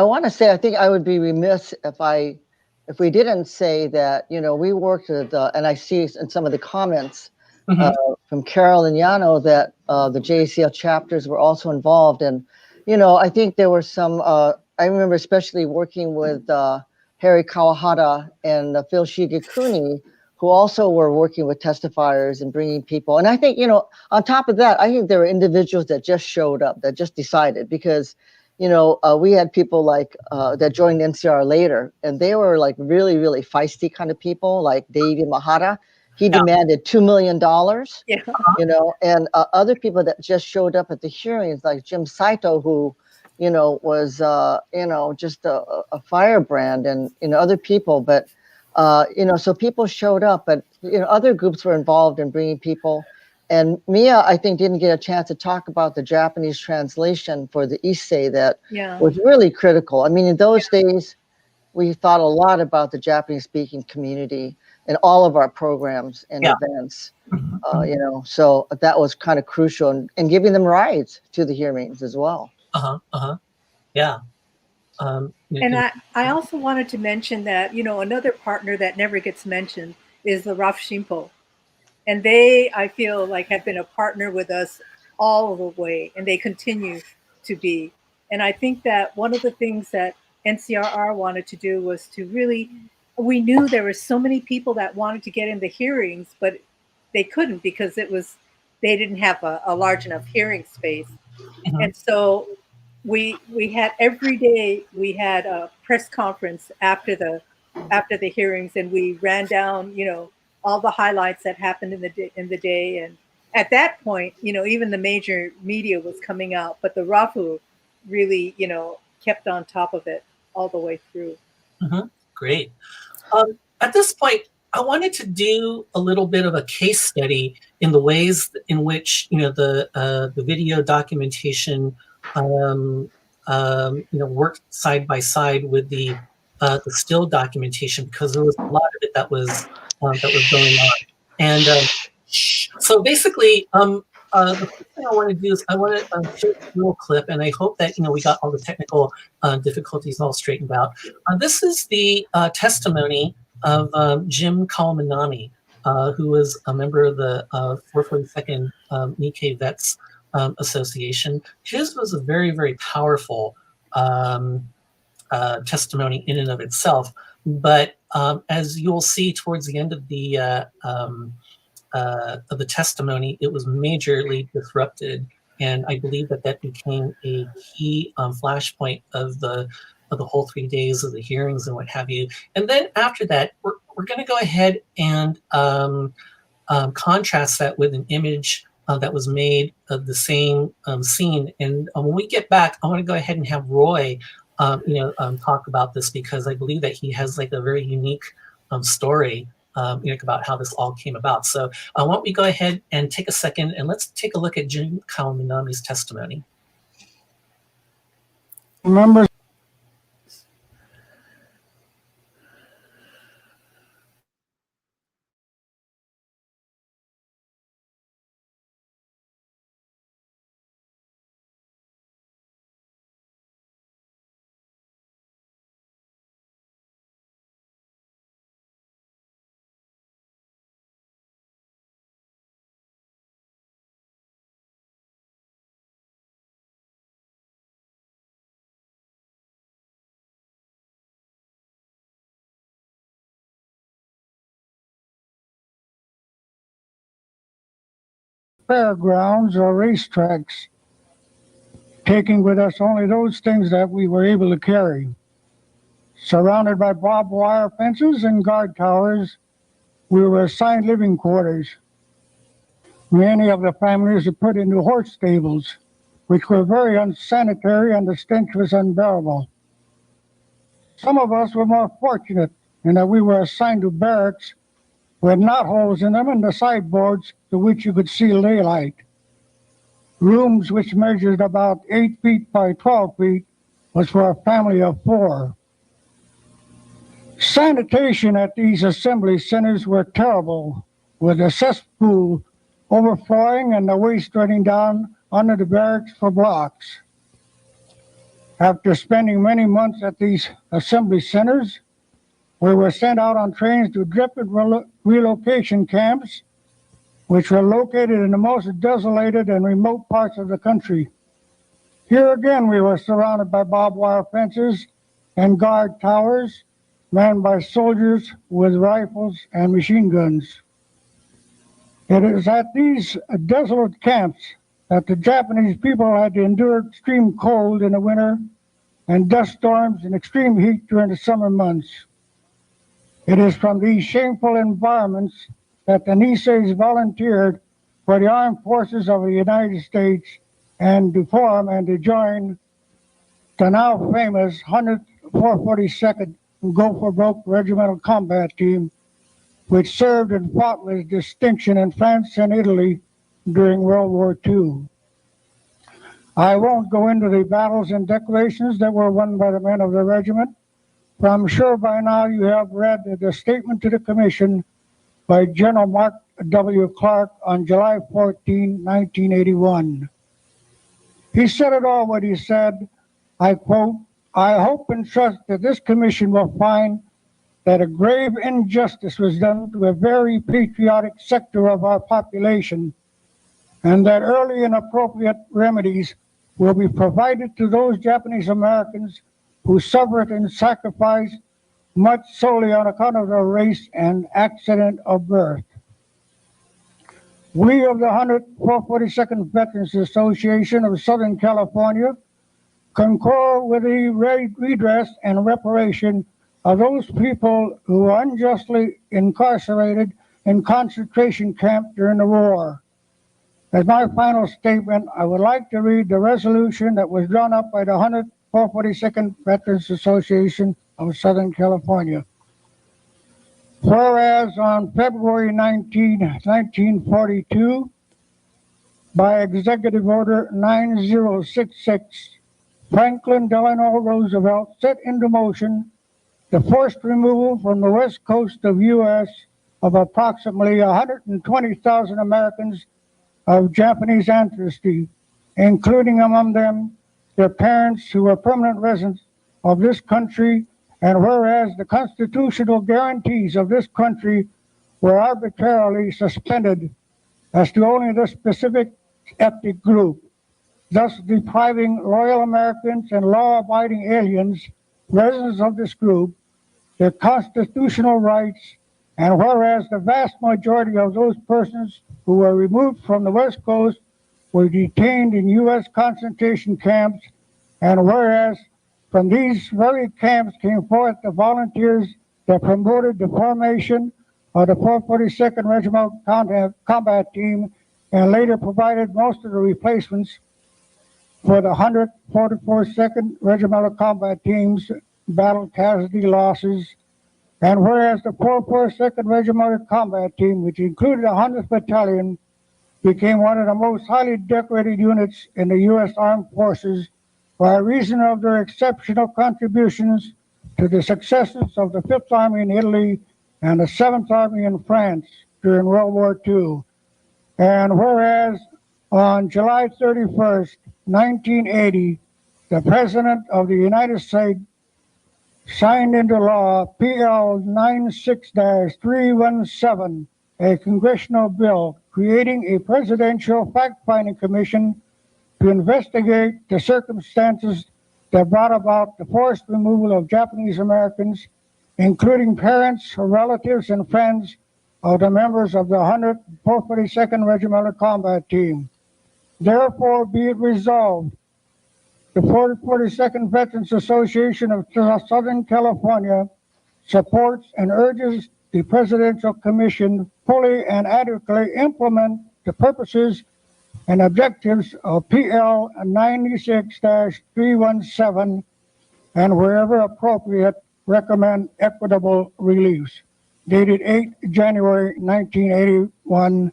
S13: want to say, I think I would be remiss if we didn't say that, we worked with, and I see in some of the comments from Carol and Yano that the JCL chapters were also involved. And, I think there were some, I remember especially working with Harry Kawahara and Phil Shigekuni, who also were working with testifiers and bringing people. And I think, on top of that, I think there were individuals that just showed up, that just decided, because we had people like that joined NCR later, and they were like really feisty kind of people, like Davey Mahara. He demanded $2 million, and other people that just showed up at the hearings, like Jim Saito, who, was, just a firebrand, and, other people. But, so people showed up, but, other groups were involved in bringing people. And Mia, I think, didn't get a chance to talk about the Japanese translation for the Issei that was really critical. I mean, in those days, we thought a lot about the Japanese-speaking community in all of our programs and events, so that was kind of crucial, and giving them rides to the hearings as well.
S1: Yeah.
S12: And I also wanted to mention that, another partner that never gets mentioned is the Raf Shimpo. And they, I feel like, have been a partner with us all the way, and they continue to be. And I think that one of the things that NCRR wanted to do was to really, we knew there were so many people that wanted to get in the hearings, but they couldn't because they didn't have a large enough hearing space. And so we had every day, we had a press conference after the hearings, and we ran down, all the highlights that happened in the day, at that point, even the major media was coming out, but the RAFU really, kept on top of it all the way through.
S1: Great. At this point, I wanted to do a little bit of a case study in the ways in which the video documentation worked side by side with the still documentation, because there was a lot of it that was going on. And so basically, the first thing I want to do is I want to show a little clip, and I hope that we got all the technical difficulties all straightened out. This is the testimony of Jim Kawaminami, who was a member of the 442nd Nikkei Vets Association. His was a very, very powerful testimony in and of itself. But as you'll see towards the end of the testimony, it was majorly disrupted, and I believe that became a key flashpoint of the whole 3 days of the hearings and what have you. And then after that, we're going to go ahead and contrast that with an image that was made of the same scene. And when we get back, I want to go ahead and have Roy talk about this, because I believe that he has like a very unique story about how this all came about. So why don't we go ahead and take a second and let's take a look at Jim Kawaminami's testimony.
S15: Members, fairgrounds or racetracks, taking with us only those things that we were able to carry. Surrounded by barbed wire fences and guard towers, we were assigned living quarters. Many of the families were put into horse stables, which were very unsanitary, and the stench was unbearable. Some of us were more fortunate in that we were assigned to barracks with knotholes in them and the sideboards to which you could see daylight. Rooms which measured about 8 feet by 12 feet was for a family of 4. Sanitation at these assembly centers were terrible, with a cesspool overflowing and the waste running down under the barracks for blocks. After spending many months at these assembly centers, we were sent out on trains to different relocation camps, which were located in the most desolated and remote parts of the country. Here again, we were surrounded by barbed wire fences and guard towers manned by soldiers with rifles and machine guns. It is at these desolate camps that the Japanese people had to endure extreme cold in the winter and dust storms and extreme heat during the summer months. It is from these shameful environments that the Niseis volunteered for the armed forces of the United States and to form and to join the now famous 442nd Go for Broke Regimental Combat Team, which served and fought with distinction in France and Italy during World War II. I won't go into the battles and declarations that were won by the men of the regiment, for I'm sure by now you have read the statement to the Commission by General Mark W. Clark on July 14, 1981. He said it all when he said, I quote, "I hope and trust that this Commission will find that a grave injustice was done to a very patriotic sector of our population, and that early and appropriate remedies will be provided to those Japanese Americans who suffered and sacrificed much solely on account of their race and accident of birth." We of the 442nd Veterans Association of Southern California concur with the redress and reparation of those people who were unjustly incarcerated in concentration camps during the war. As my final statement, I would like to read the resolution that was drawn up by the 442nd Veterans Association of Southern California. Whereas on February 19, 1942, by Executive Order 9066, Franklin Delano Roosevelt set into motion the forced removal from the west coast of U.S. of approximately 120,000 Americans of Japanese ancestry, including among them their parents who were permanent residents of this country, and whereas the constitutional guarantees of this country were arbitrarily suspended as to only this specific ethnic group, thus depriving loyal Americans and law-abiding aliens, residents of this group, their constitutional rights, and whereas the vast majority of those persons who were removed from the West Coast were detained in U.S. concentration camps, and whereas from these very camps came forth the volunteers that promoted the formation of the 442nd Regimental Combat Team and later provided most of the replacements for the 144nd Regimental Combat Team's battle casualty losses. And whereas the 442nd Regimental Combat Team, which included the 100th Battalion, became one of the most highly decorated units in the U.S. Armed Forces by reason of their exceptional contributions to the successes of the 5th Army in Italy and the 7th Army in France during World War II. And whereas on July 31st, 1980, the President of the United States signed into law PL 96-317, a congressional bill creating a presidential fact-finding commission to investigate the circumstances that brought about the forced removal of Japanese Americans, including parents, relatives, and friends of the members of the 442nd Regimental Combat Team. Therefore, be it resolved, the 442nd Veterans Association of Southern California supports and urges the Presidential Commission fully and adequately implement the purposes and objectives of PL 96-317 and wherever appropriate, recommend equitable reliefs. Dated 8 January 1981,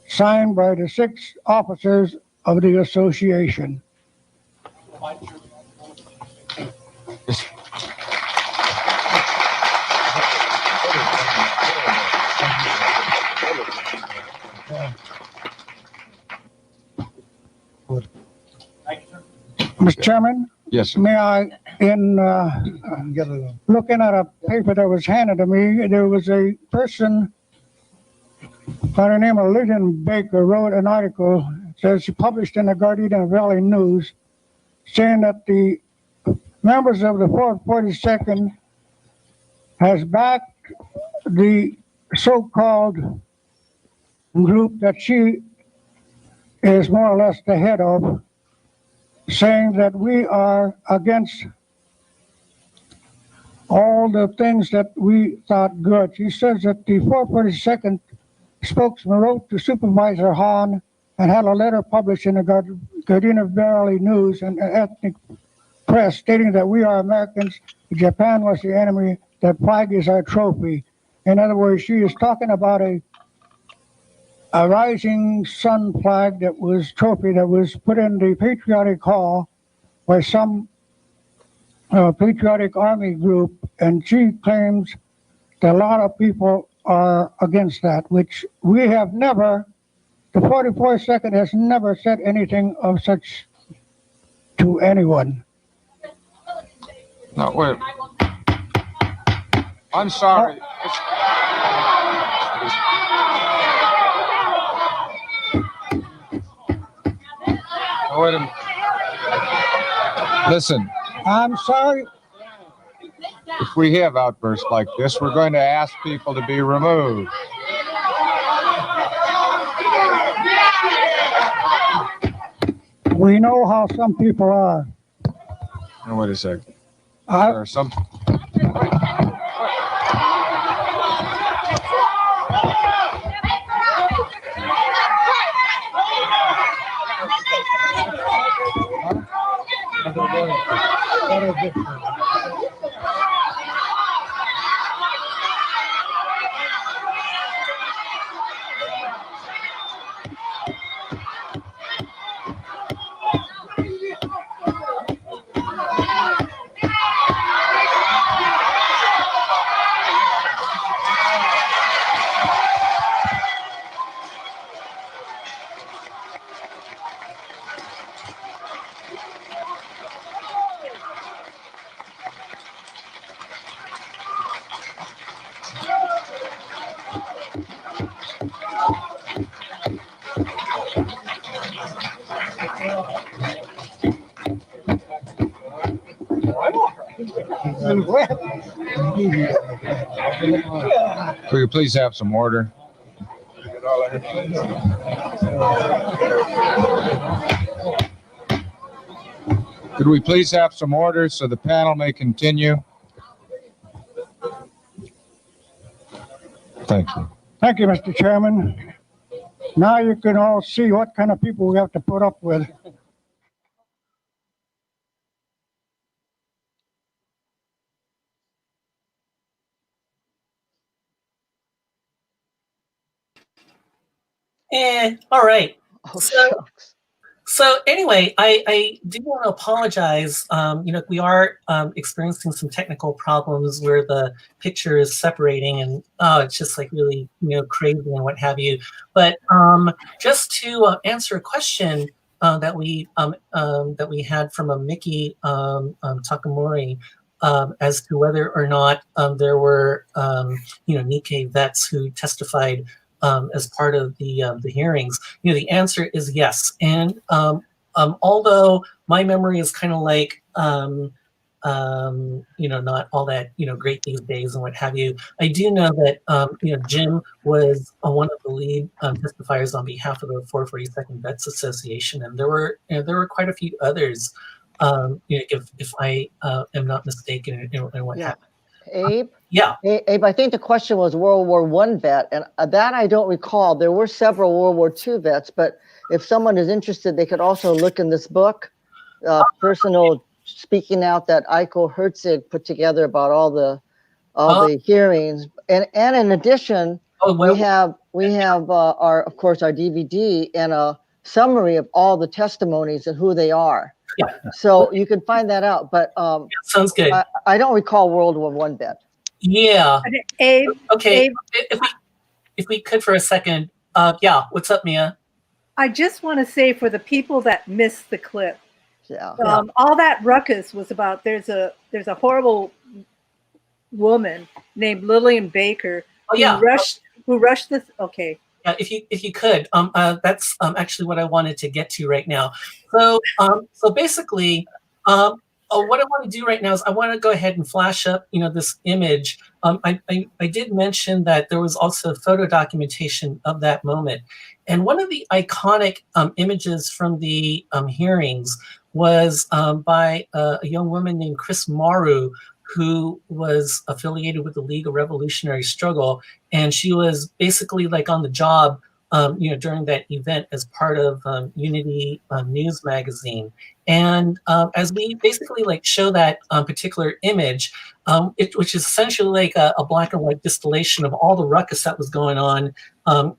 S15: signed by the 6 officers of the association. Mr. Chairman?
S2: Yes, sir.
S15: May I, in looking at a paper that was handed to me, there was a person by the name of Lillian Baker wrote an article, says she published in the Gardena Valley News, saying that the members of the 442nd has backed the so-called group that she is more or less the head of, saying that we are against all the things that we thought good. She says that the 442nd spokesman wrote to Supervisor Hahn and had a letter published in the Gardena Valley News and Ethnic Press stating that we are Americans, Japan was the enemy, that flag is our trophy. In other words, she is talking about a rising sun flag that was trophy that was put in the Patriotic Hall by some patriotic army group, and she claims that a lot of people are against that, which we have never, the 44th has never said anything of such to anyone.
S2: No, wait. I'm sorry. Wait a minute. Listen.
S15: I'm sorry.
S2: If we have outbursts like this, we're going to ask people to be removed.
S15: We know how some people are.
S2: Now, wait a second. There are some. Will you please have some order? Could we please have some order so the panel may continue? Thank you.
S15: Thank you, Mr. Chairman. Now you can all see what kind of people we have to put up with.
S1: All right.
S13: Oh, shucks.
S1: So anyway, I do want to apologize. We are experiencing some technical problems where the picture is separating, and it's just like really crazy and what have you. But just to answer a question that we had from a Mickey Takamori as to whether or not there were Nikkei vets who testified as part of the hearings, the answer is yes. And although my memory is kind of like, not all that great these days and what have you, I do know that Jim was one of the lead testifiers on behalf of the 442nd Vets Association, and there were quite a few others, if I am not mistaken, and what have you.
S13: Abe?
S1: Yeah.
S13: Abe, I think the question was World War I vet, and that I don't recall. There were several World War II vets, but if someone is interested, they could also look in this book, Personal Speaking Out, that Eiko Herzig put together about all the hearings. And in addition, we have our DVD and a summary of all the testimonies and who they are.
S1: Yeah.
S13: So you can find that out, but
S1: sounds good.
S13: I don't recall World War I vet.
S1: Yeah.
S12: Abe.
S1: Okay.
S12: Abe,
S1: if we could for a second. Yeah. What's up, Mia?
S12: I just want to say for the people that missed the clip,
S13: yeah.
S12: All that ruckus was about. There's a horrible woman named Lillian Baker who rushed this. Okay.
S1: Yeah, if you could, that's actually what I wanted to get to right now. So basically, what I want to do right now is I want to go ahead and flash up, this image. I did mention that there was also photo documentation of that moment, and one of the iconic images from the hearings was by a young woman named Chris Maru, who was affiliated with the League of Revolutionary Struggle, and she was basically like on the job, during that event as part of Unity News magazine. And as we basically like show that particular image, which is essentially like a black and white distillation of all the ruckus that was going on,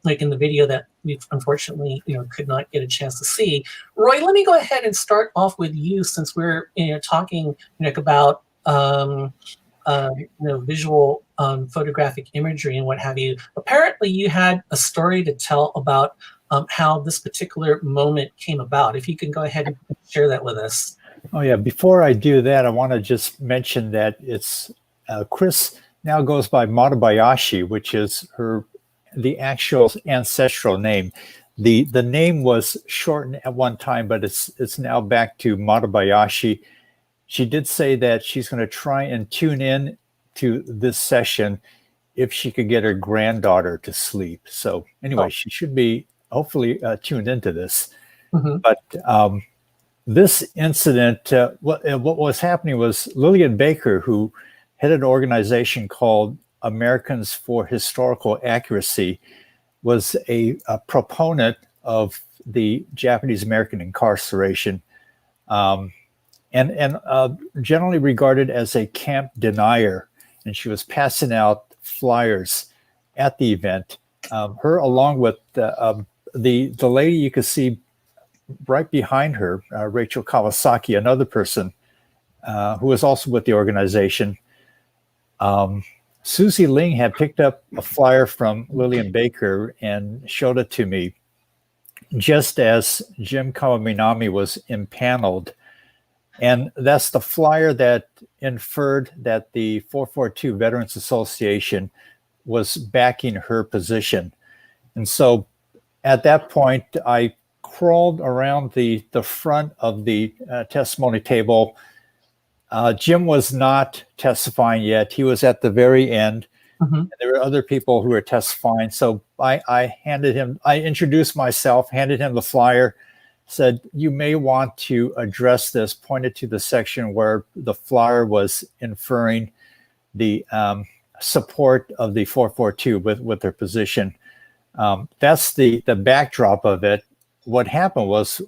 S1: like in the video that we unfortunately could not get a chance to see. Roy, let me go ahead and start off with you, since we're talking about visual photographic imagery and what have you. Apparently you had a story to tell about how this particular moment came about. If you can go ahead and share that with us.
S11: Oh yeah, before I do that, I want to just mention that it's Chris now goes by Matabayashi, which is the actual ancestral name. The name was shortened at one time, but it's now back to Matabayashi. She did say that she's going to try and tune in to this session if she could get her granddaughter to sleep. So anyway, she should be hopefully tuned into this.
S1: Mm-hmm.
S11: But this incident, what was happening was Lillian Baker, who headed an organization called Americans for Historical Accuracy, was a proponent of the Japanese American incarceration. and generally regarded as a camp denier. And she was passing out flyers at the event. Her, along with the lady you could see right behind her, Rachel Kawasaki, another person who was also with the organization. Susie Ling had picked up a flyer from Lillian Baker and showed it to me just as Jim Kawaminami was impaneled. And that's the flyer that inferred that the 442 Veterans Association was backing her position. And so at that point, I crawled around the front of the testimony table. Jim was not testifying yet. He was at the very end. Mm-hmm. There were other people who were testifying. So I introduced myself, handed him the flyer, said, you may want to address this, pointed to the section where the flyer was inferring the support of the 442 with their position. That's the backdrop of it. What happened was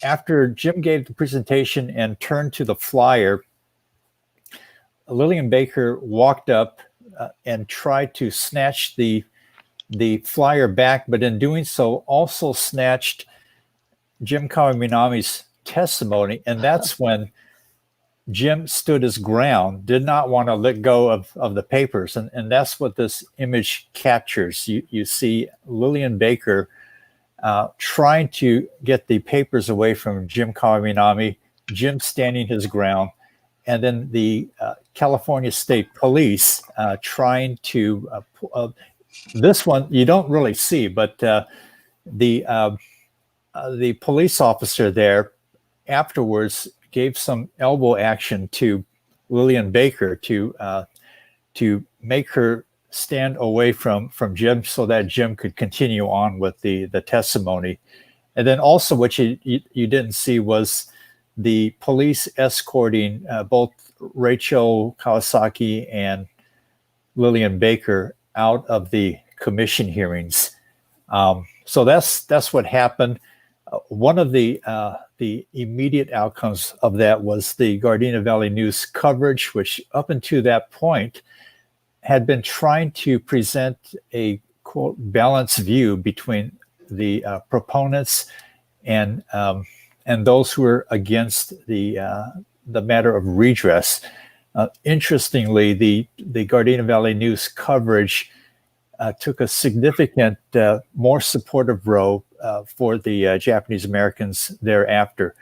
S11: after Jim gave the presentation and turned to the flyer, Lillian Baker walked up and tried to snatch the flyer back, but in doing so also snatched Jim Kawaminami's testimony. And that's when Jim stood his ground, did not want to let go of the papers. And that's what this image captures. You see Lillian Baker trying to get the papers away from Jim Kawaminami, Jim standing his ground, and then the California State Police trying to, this one you don't really see, but the police officer there afterwards gave some elbow action to Lillian Baker to make her stand away from Jim so that Jim could continue on with the testimony. And then also what you didn't see was the police escorting both Rachel Kawasaki and Lillian Baker out of the commission hearings. So that's what happened. One of the immediate outcomes of that was the Gardena Valley News coverage, which up until that point had been trying to present a quote balanced view between the proponents and those who were against the matter of redress. Interestingly, the Gardena Valley News coverage took a significant, more supportive role for the Japanese Americans thereafter.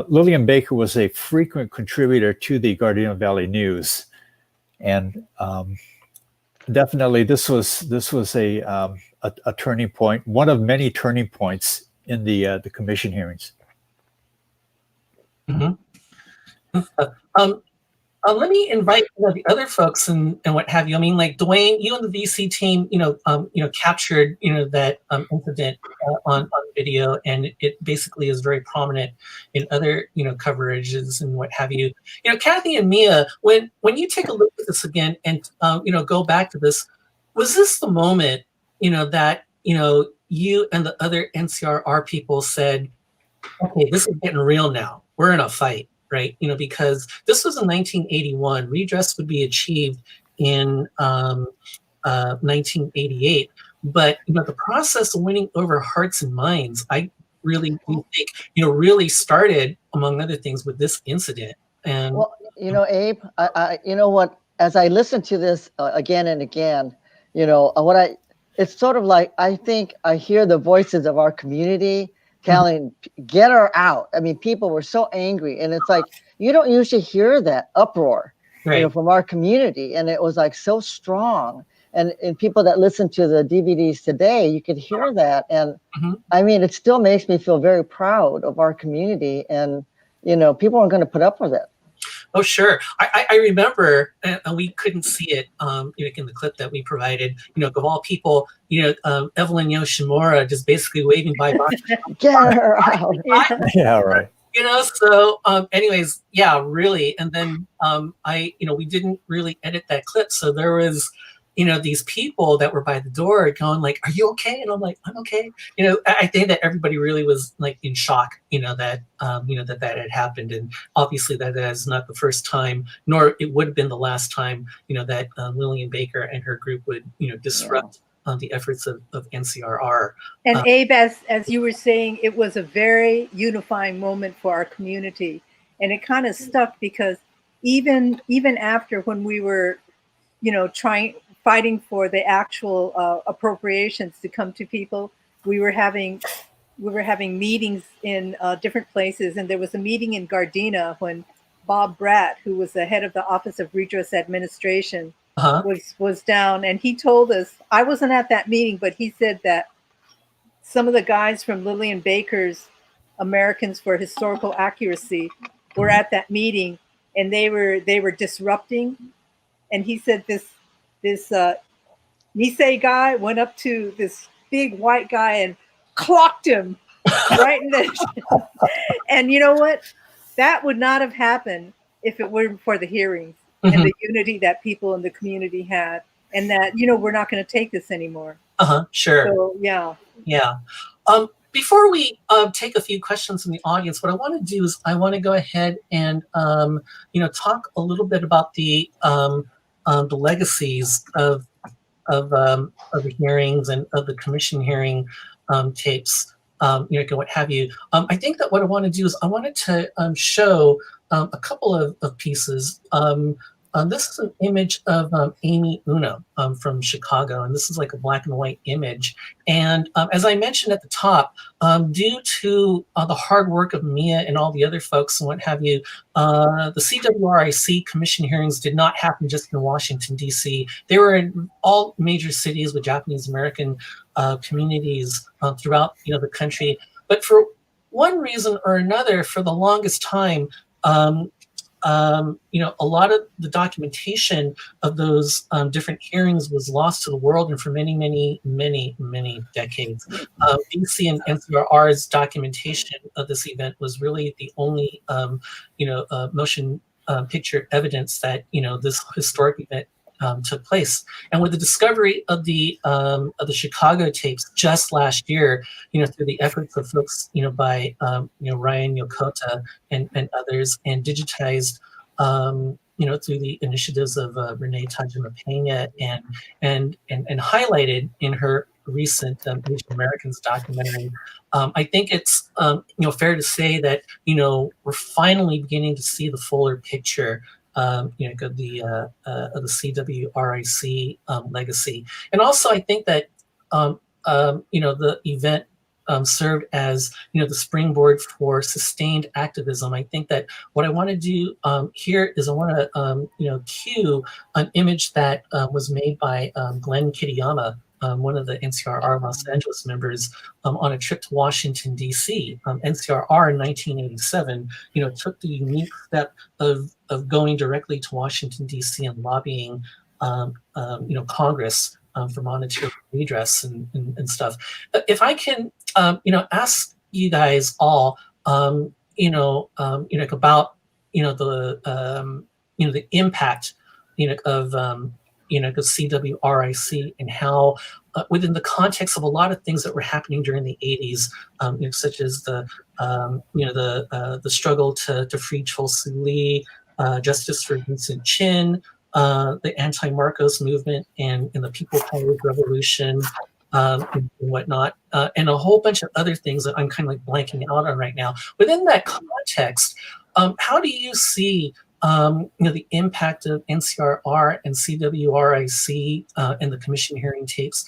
S11: Lillian Baker was a frequent contributor to the Gardena Valley News, and definitely this was a turning point, one of many turning points in the commission hearings.
S1: Mm-hmm. Let me invite the other folks and what have you. I mean, like Dwayne, you and the VC team, captured, that incident on video, and it basically is very prominent in other, coverages and what have you. Kathy and Mia, when you take a look at this again and go back to this, was this the moment, that you and the other NCRR people said, okay, this is getting real now. We're in a fight. Right, because this was in 1981. Redress would be achieved in 1988. But the process of winning over hearts and minds, I really do think really started, among other things, with this incident. And
S13: well, Abe, I what? As I listen to this again and again, it's sort of like I think I hear the voices of our community telling, get her out. I mean, people were so angry, and it's like you don't usually hear that uproar,
S1: right,
S13: from our community, and it was like so strong. And people that listen to the DVDs today, you could hear that, and I mean, it still makes me feel very proud of our community, and people aren't going to put up with it.
S1: Oh, sure. I remember, and we couldn't see it, in the clip that we provided, of all people, Evelyn Yoshimura just basically waving bye.
S13: Get her out.
S11: Yeah, right.
S1: So anyways, yeah, really. And then we didn't really edit that clip. So there was, these people that were by the door going like, "Are you okay?" And I'm like, "I'm okay." I think that everybody really was like in shock, that that had happened, and obviously that is not the first time, nor it would have been the last time, that Lillian Baker and her group would, disrupt the efforts of NCRR.
S12: And Abe, as you were saying, it was a very unifying moment for our community, and it kind of stuck because even after when we were, fighting for the actual appropriations to come to people, we were having meetings in different places, and there was a meeting in Gardena when Bob Bratt, who was the head of the Office of Redress Administration, was down, and he told us, I wasn't at that meeting, but he said that some of the guys from Lillian Baker's Americans for Historical Accuracy were at that meeting, and they were disrupting. And he said this Nisei guy went up to this big white guy and clocked him right in the and you know what? That would not have happened if it weren't for the hearings and the unity that people in the community had, and that, we're not going to take this anymore.
S1: Sure.
S12: So, yeah.
S1: Yeah. Before we take a few questions from the audience, what I want to do is I want to go ahead and talk a little bit about the legacies of the hearings and of the commission hearing tapes, what have you. I think that what I want to do is I wanted to show a couple of pieces. This is an image of Amy Uno from Chicago, and this is like a black and white image. And as I mentioned at the top, due to the hard work of Mia and all the other folks and what have you, the CWRIC commission hearings did not happen just in Washington, D.C. They were in all major cities with Japanese American communities throughout the country. But for one reason or another, for the longest time, a lot of the documentation of those different hearings was lost to the world, and for many, many, many, many decades. DC and NCRR's documentation of this event was really the only, motion picture evidence that, this historic event took place. And with the discovery of the Chicago tapes just last year, through the efforts of folks, by Ryan Yokota and others, and digitized, through the initiatives of Renee Tajima Pena and highlighted in her recent Asian Americans documentary. I think it's fair to say that we're finally beginning to see the fuller picture of the CWRIC legacy. And also I think that the event served as the springboard for sustained activism. I think that what I want to do here is I want to cue an image that was made by Glenn Kitayama, one of the NCRR Los Angeles members, on a trip to Washington, D.C. NCRR in 1987, took the unique step of going directly to Washington, D.C. and lobbying, Congress for monetary redress and stuff. If I can, ask you guys all, about, the impact, of, the CWRIC and how, within the context of a lot of things that were happening during the 80s, such as the struggle to free Chol Soo Lee, justice for Vincent Chin, the anti-Marcos movement and the People Power Revolution, and whatnot, and a whole bunch of other things that I'm kind of like blanking out on right now. Within that context, how do you see the impact of NCRR and CWRIC and the commission hearing tapes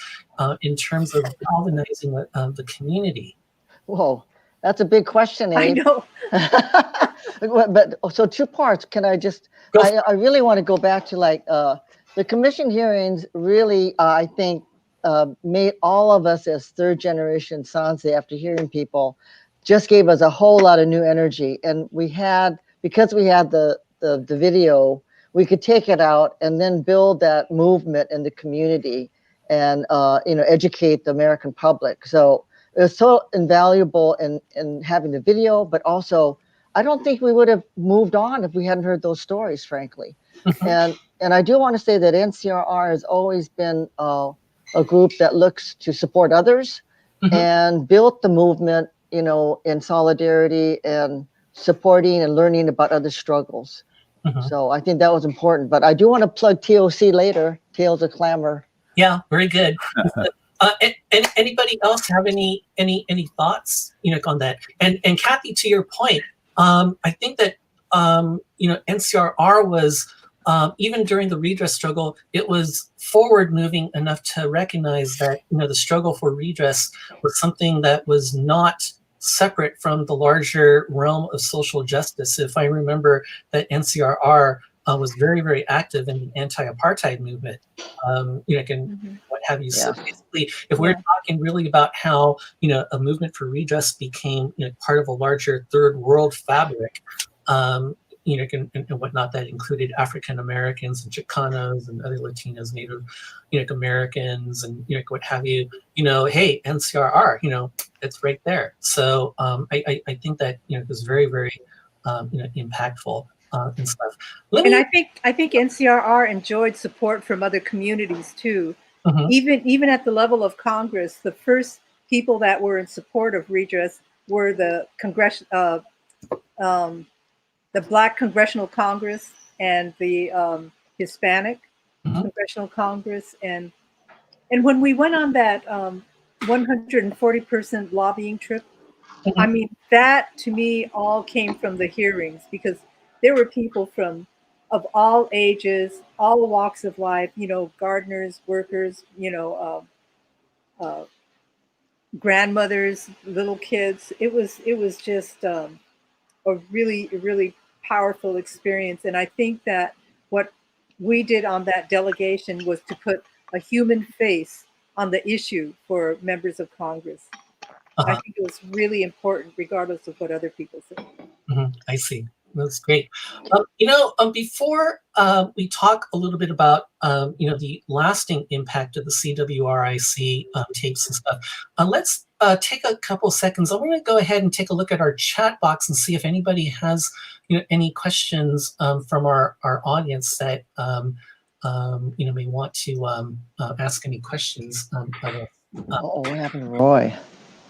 S1: in terms of galvanizing the community?
S13: Whoa, that's a big question, Abe.
S12: I know.
S13: But so two parts. Can I just? I really want to go back to the commission hearings. Really, I think made all of us as third generation Sanse, after hearing people, just gave us a whole lot of new energy. And we had, because we had the video, we could take it out and then build that movement in the community and educate the American public. So it was so invaluable in having the video, but also I don't think we would have moved on if we hadn't heard those stories, frankly. And I do want to say that NCRR has always been a group that looks to support others and built the movement, you know, in solidarity and supporting and learning about other struggles. So I think that was important. But I do want to plug TOC later, Tales of Clamor.
S1: Yeah, very good. And anybody else have any thoughts, you know, on that? And Kathy, to your point, I think that you know, NCRR was even during the redress struggle, it was forward moving enough to recognize that, you know, the struggle for redress was something that was not separate from the larger realm of social justice. If I remember that NCRR was very, very active in the anti-apartheid movement, you know, and what have you. So basically, if we're talking really about how, you know, a movement for redress became, you know, part of a larger third world fabric, you know, and whatnot, that included African Americans and Chicanos and other Latinos, Native, you know, Americans, and, you know, what have you. You know, hey, NCRR, you know, it's right there. So I think that, you know, it was very, very, you know, impactful and stuff.
S12: And I think NCRR enjoyed support from other communities too. Even at the level of Congress, the first people that were in support of redress were the Black Congressional Congress and the Hispanic Congressional Congress, and when we went on that 140-person lobbying trip, I mean, that to me all came from the hearings, because there were people of all ages, all walks of life, you know, gardeners, workers, you know, grandmothers, little kids. It was just a really powerful experience. And I think that what we did on that delegation was to put a human face on the issue for members of Congress. I think it was really important, regardless of what other people say.
S1: I see. That's great. You know, before we talk a little bit about, you know, the lasting impact of the CWRIC tapes and stuff, let's take a couple seconds. I want to go ahead and take a look at our chat box and see if anybody has, you know, any questions from our audience that, you know, may want to ask any questions.
S13: What happened to Roy?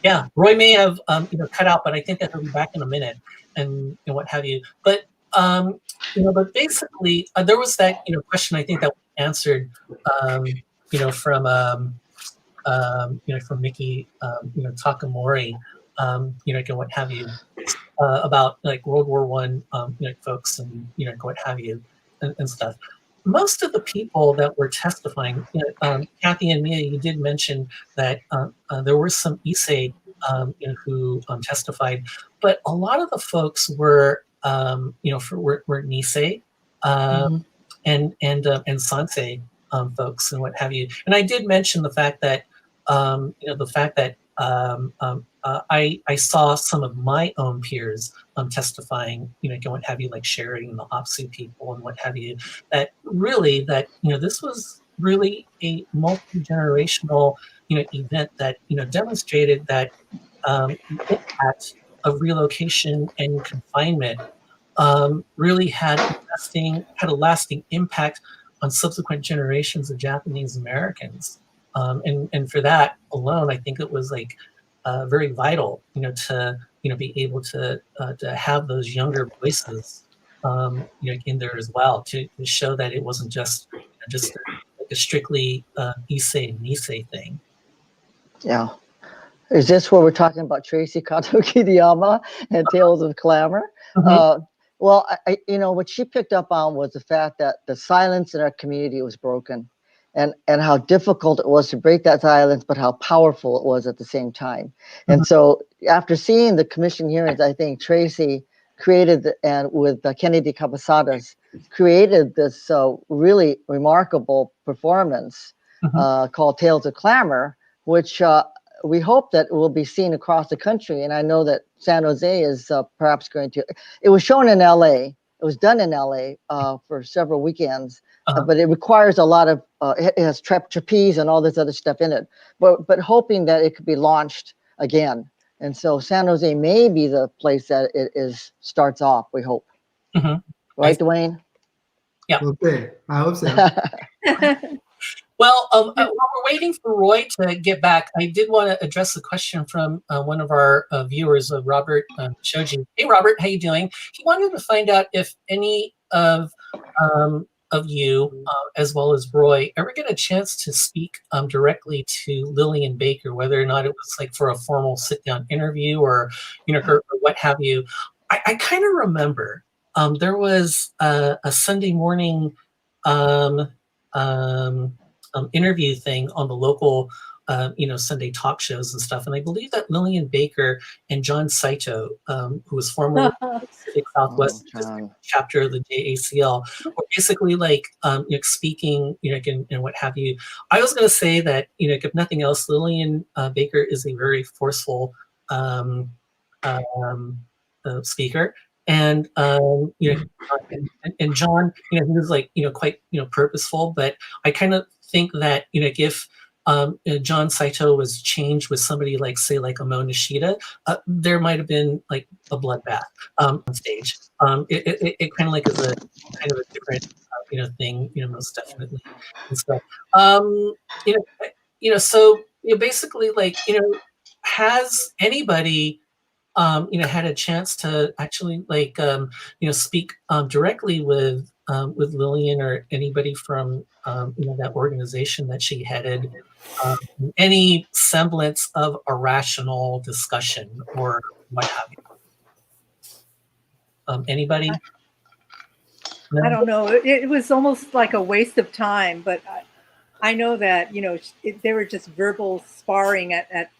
S1: Yeah, Roy may have you know, cut out, but I think that he'll be back in a minute, and what have you. But you know, but basically, there was that, you know, question I think that we answered, you know, from you know, from Mickey, you know, Takamori, you know, and what have you, about like World War I, you know, folks, and, you know, what have you, and stuff. Most of the people that were testifying, you know, Kathy and Mia, you did mention that there were some Issei, you know, who testified, but a lot of the folks were, you know, were Nisei, and Sansei folks, and what have you. And I did mention the fact that, you know, the fact that I saw some of my own peers testifying, you know, and what have you, like Sherry and the OPSU people and what have you, that really, that, you know, this was really a multi-generational, you know, event that, you know, demonstrated that the impact of relocation and confinement really had a lasting impact on subsequent generations of Japanese Americans. And for that alone, I think it was like very vital, you know, to, you know, be able to have those younger voices, you know, in there as well, to show that it wasn't just, you know, just like a strictly Issei and Nisei thing.
S13: Yeah. Is this where we're talking about Tracy Kato Kitayama and Tales of Clamor? Well, you know, what she picked up on was the fact that the silence in our community was broken, and how difficult it was to break that silence, but how powerful it was at the same time. And so after seeing the commission hearings, I think Tracy created, and with Kennedy Capasadas, created this really remarkable performance called Tales of Clamor, which we hope that will be seen across the country. And I know that San Jose is perhaps going to, it was shown in LA, it was done in LA for several weekends, but it requires a lot of, it has trapeze and all this other stuff in it, but hoping that it could be launched again. And so San Jose may be the place that it starts off, we hope. Right, Dwayne?
S1: Yeah.
S14: Okay, I hope so.
S1: Well, while we're waiting for Roy to get back, I did want to address the question from one of our viewers, Robert Shoji. Hey, Robert, how you doing? He wanted to find out if any of you, as well as Roy, ever get a chance to speak directly to Lillian Baker, whether or not it was like for a formal sit-down interview or, or what have you. I kind of remember there was a Sunday morning interview thing on the local, Sunday talk shows and stuff. And I believe that Lillian Baker and John Saito, who was formerly Pacific Southwest chapter of the JACL, were basically like, speaking, and what have you. I was going to say that, if nothing else, Lillian Baker is a very forceful speaker. And and John, he was like, quite, purposeful. But I kind of think that, if John Saito was changed with somebody like, say, like a Mo Nishida, there might have been like a bloodbath on stage. It kind of like is a kind of a different, thing, most definitely. And stuff. So basically, like, has anybody had a chance to actually like speak directly with Lillian or anybody from that organization that she headed, any semblance of a rational discussion or what have you? Anybody?
S12: I don't know. It was almost like a waste of time, but I know that they were just verbal sparring at.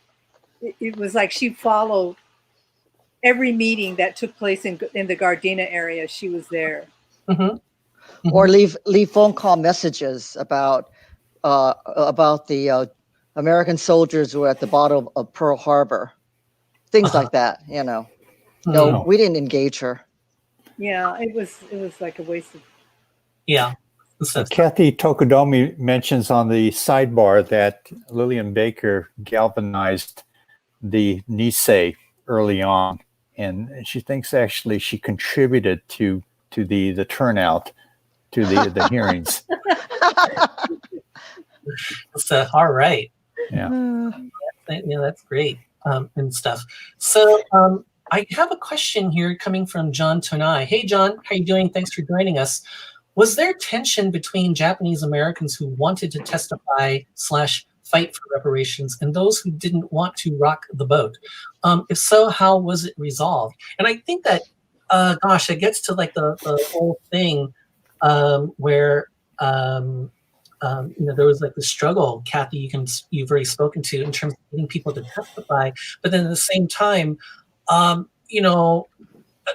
S12: It was like she followed every meeting that took place in the Gardena area. She was there.
S13: Mm-hmm. Mm-hmm. Or leave phone call messages about the American soldiers who were at the bottom of Pearl Harbor, things like that. No, we didn't engage her.
S12: Yeah, it was like a waste of.
S1: Yeah.
S11: Kathy Tokodomi mentions on the sidebar that Lillian Baker galvanized the Nisei early on, and she thinks actually she contributed to the turnout to the hearings.
S1: So, all right.
S11: Yeah.
S1: That's great and stuff. So I have a question here coming from John Tonai. Hey, John, how you doing? Thanks for joining us. Was there tension between Japanese Americans who wanted to testify / fight for reparations and those who didn't want to rock the boat? If so, how was it resolved? And I think that, it gets to like the whole thing where there was like the struggle, Kathy, you've already spoken to in terms of getting people to testify, but then at the same time,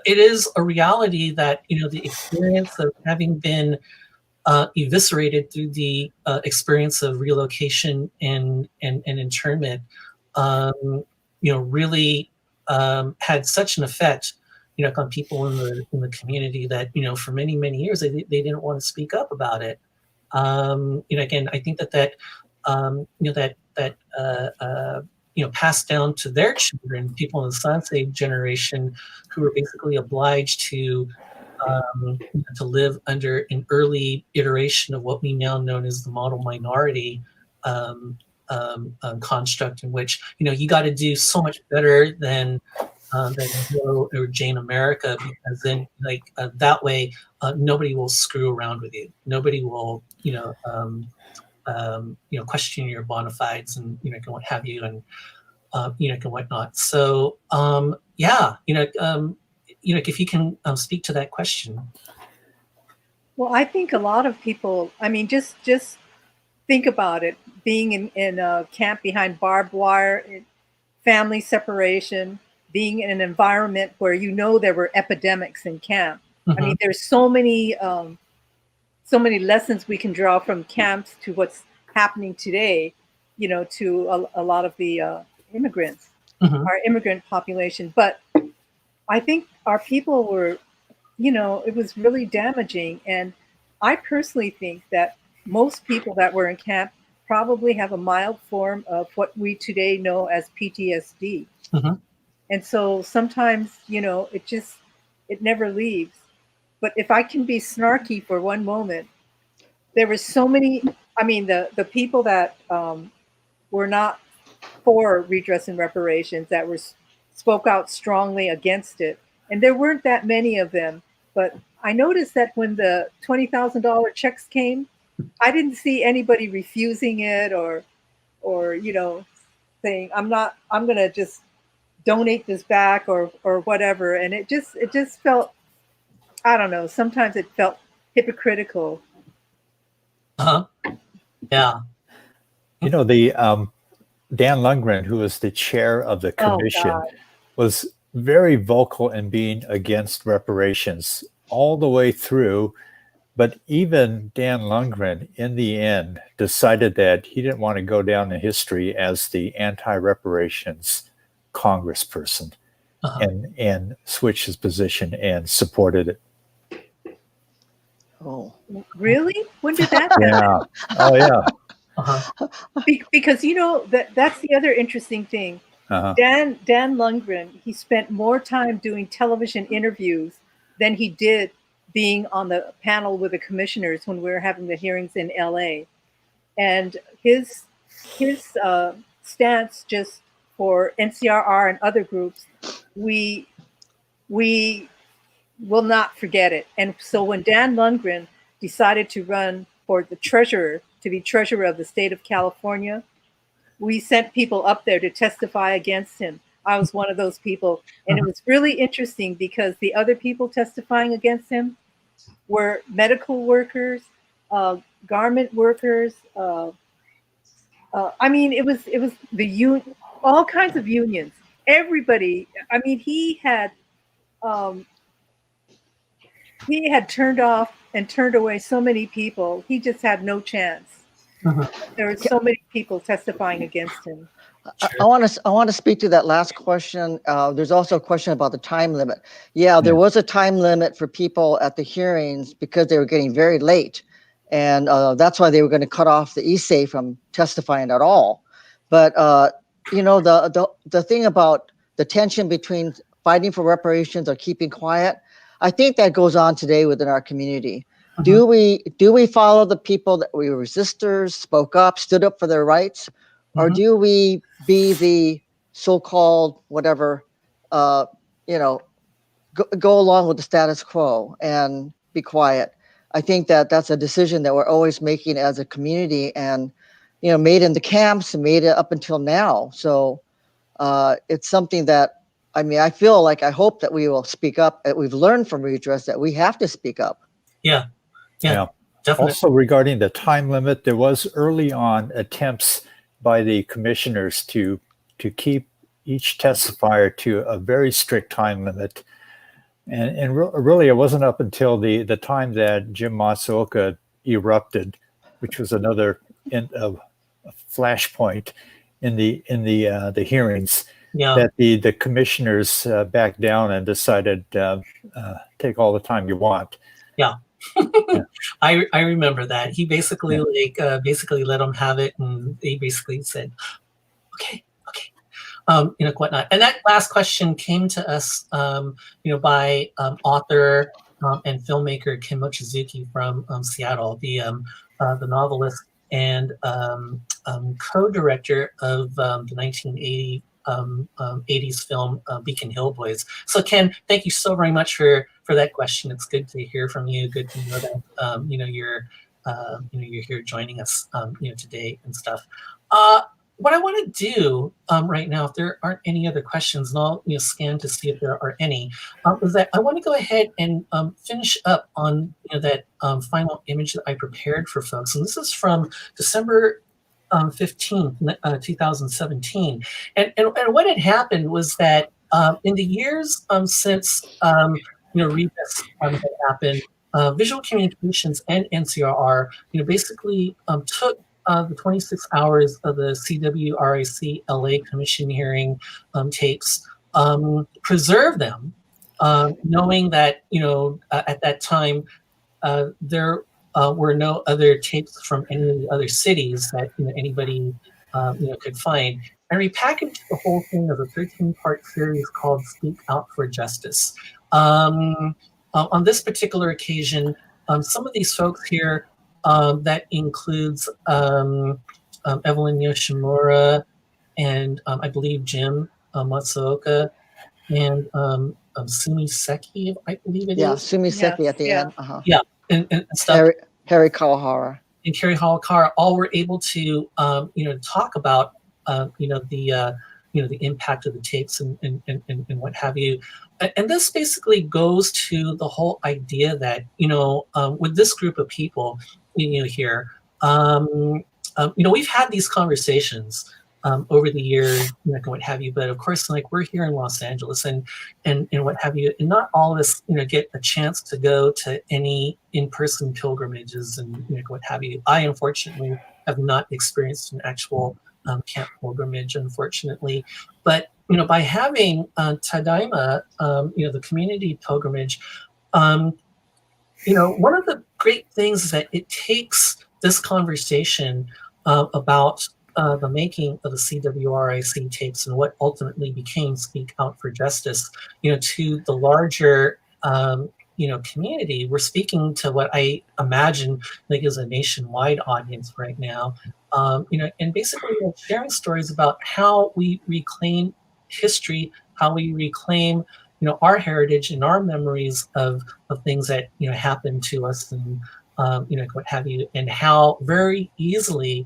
S1: it is a reality that the experience of having been eviscerated through the experience of relocation and internment, really had such an effect, on people in the community that for many years they didn't want to speak up about it. Again, I think that passed down to their children, people in the Sansei generation, who were basically obliged to live under an early iteration of what we now know as the model minority construct, in which you got to do so much better than Joe or Jane America, because then that way nobody will screw around with you. Nobody will question your bona fides and what have you, and and whatnot. So if you can speak to that question.
S12: Well, I think a lot of people, I mean, just think about it, being in a camp behind barbed wire, family separation, being in an environment where there were epidemics in camp. Mm-hmm. I mean, there's so many lessons we can draw from camps to what's happening today, to a lot of the immigrants, mm-hmm. our immigrant population. But I think our people were, it was really damaging. And I personally think that most people that were in camp probably have a mild form of what we today know as PTSD. Mm-hmm. And so sometimes, it never leaves. But if I can be snarky for one moment, there were so many, I mean, the people that were not for redress and reparations, that spoke out strongly against it. And there weren't that many of them. But I noticed that when the $20,000 checks came, I didn't see anybody refusing it or saying, I'm going to just donate this back or whatever. And it just felt, I don't know, sometimes it felt hypocritical.
S1: Yeah.
S11: You know, the Dan Lundgren, who was the chair of the commission, was very vocal in being against reparations all the way through. But even Dan Lundgren, in the end, decided that he didn't want to go down in history as the anti-reparations congressperson, and switched his position and supported it.
S13: Oh,
S12: really? When did that happen?
S11: Yeah. Oh, yeah.
S12: Because that's the other interesting thing. Dan Lundgren, he spent more time doing television interviews than he did being on the panel with the commissioners when we were having the hearings in LA. And his stance just for NCRR and other groups, we will not forget it. And so when Dan Lundgren decided to run for the treasurer, to be treasurer of the state of California, we sent people up there to testify against him. I was one of those people. And it was really interesting because the other people testifying against him were medical workers, garment workers. I mean, it was the all kinds of unions. Everybody. I mean, he had turned off and turned away so many people. He just had no chance. There were so many people testifying against him.
S13: I want to speak to that last question. There's also a question about the time limit. Yeah, there was a time limit for people at the hearings because they were getting very late, and that's why they were going to cut off the ESA from testifying at all. But the thing about the tension between fighting for reparations or keeping quiet, I think that goes on today within our community. Do we follow the people that were resistors, spoke up, stood up for their rights? Or do we be the so-called whatever, go along with the status quo and be quiet? I think that's a decision that we're always making as a community, and made in the camps and made it up until now. So it's something that, I feel like, I hope that we will speak up. That we've learned from redress that we have to speak up.
S1: Yeah, definitely.
S11: Also, regarding the time limit, there was early on attempts by the commissioners to keep each testifier to a very strict time limit. And really, it wasn't up until the time that Jim Matsuoka erupted, which was another flashpoint in the hearings, that the commissioners backed down and decided take all the time you want.
S1: Yeah. I remember that. He basically basically let them have it, and they basically said, okay. Whatnot. And that last question came to us, by author and filmmaker Kim Mochizuki from Seattle, the novelist and co-director of the 1980s film Beacon Hill Boys. So Ken, thank you so very much for that question. It's good to hear from you. Good to know that you're here joining us today and stuff. What I want to do right now, if there aren't any other questions, and I'll scan to see if there are any, is that I want to go ahead and finish up on that final image that I prepared for folks. And this is from December 15th, 2017. And what had happened was that in the years since Redress had happened, Visual Communications and NCRR basically took the 26 hours of the CWRIC LA Commission hearing tapes, preserve them, knowing that at that time there were no other tapes from any of the other cities that anybody could find, and repackaged the whole thing as a 13-part series called "Speak Out for Justice." On this particular occasion, some of these folks here, that includes Evelyn Yoshimura and I believe Jim Matsuoka and Sumi Seki, I believe it
S13: Yeah,
S1: is.
S13: Sumi Seki at the
S12: yeah.
S13: end. Uh-huh.
S1: Yeah, and stuff.
S13: Harry Kawahara.
S1: And Kerry Hawakara, all were able to, talk about, the impact of the tapes and what have you. And this basically goes to the whole idea that, with this group of people, here, we've had these conversations over the years, what have you. But of course, like we're here in Los Angeles and what have you, and not all of us, get a chance to go to any in-person pilgrimages and what have you. I unfortunately have not experienced an actual camp pilgrimage, unfortunately. But by having TADAIMA, the community pilgrimage, one of the great things is that it takes this conversation about the making of the CWRIC tapes and what ultimately became Speak Out for Justice, to the larger, community. We're speaking to what I imagine like is a nationwide audience right now, and basically sharing stories about how we reclaim history, how we reclaim, our heritage and our memories of things that, happened to us and, what have you, and how very easily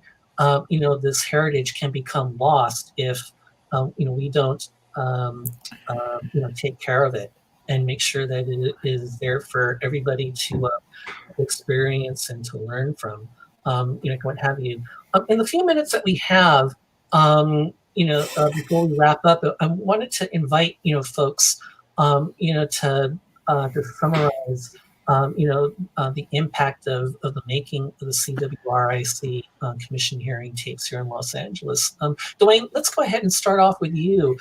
S1: this heritage can become lost if, we don't, take care of it and make sure that it is there for everybody to experience and to learn from, what have you. In the few minutes that we have, before we wrap up, I wanted to invite, folks, to summarize the impact of the making of the CWRIC commission hearing tapes here in Los Angeles. Dwayne, let's go ahead and start off with you,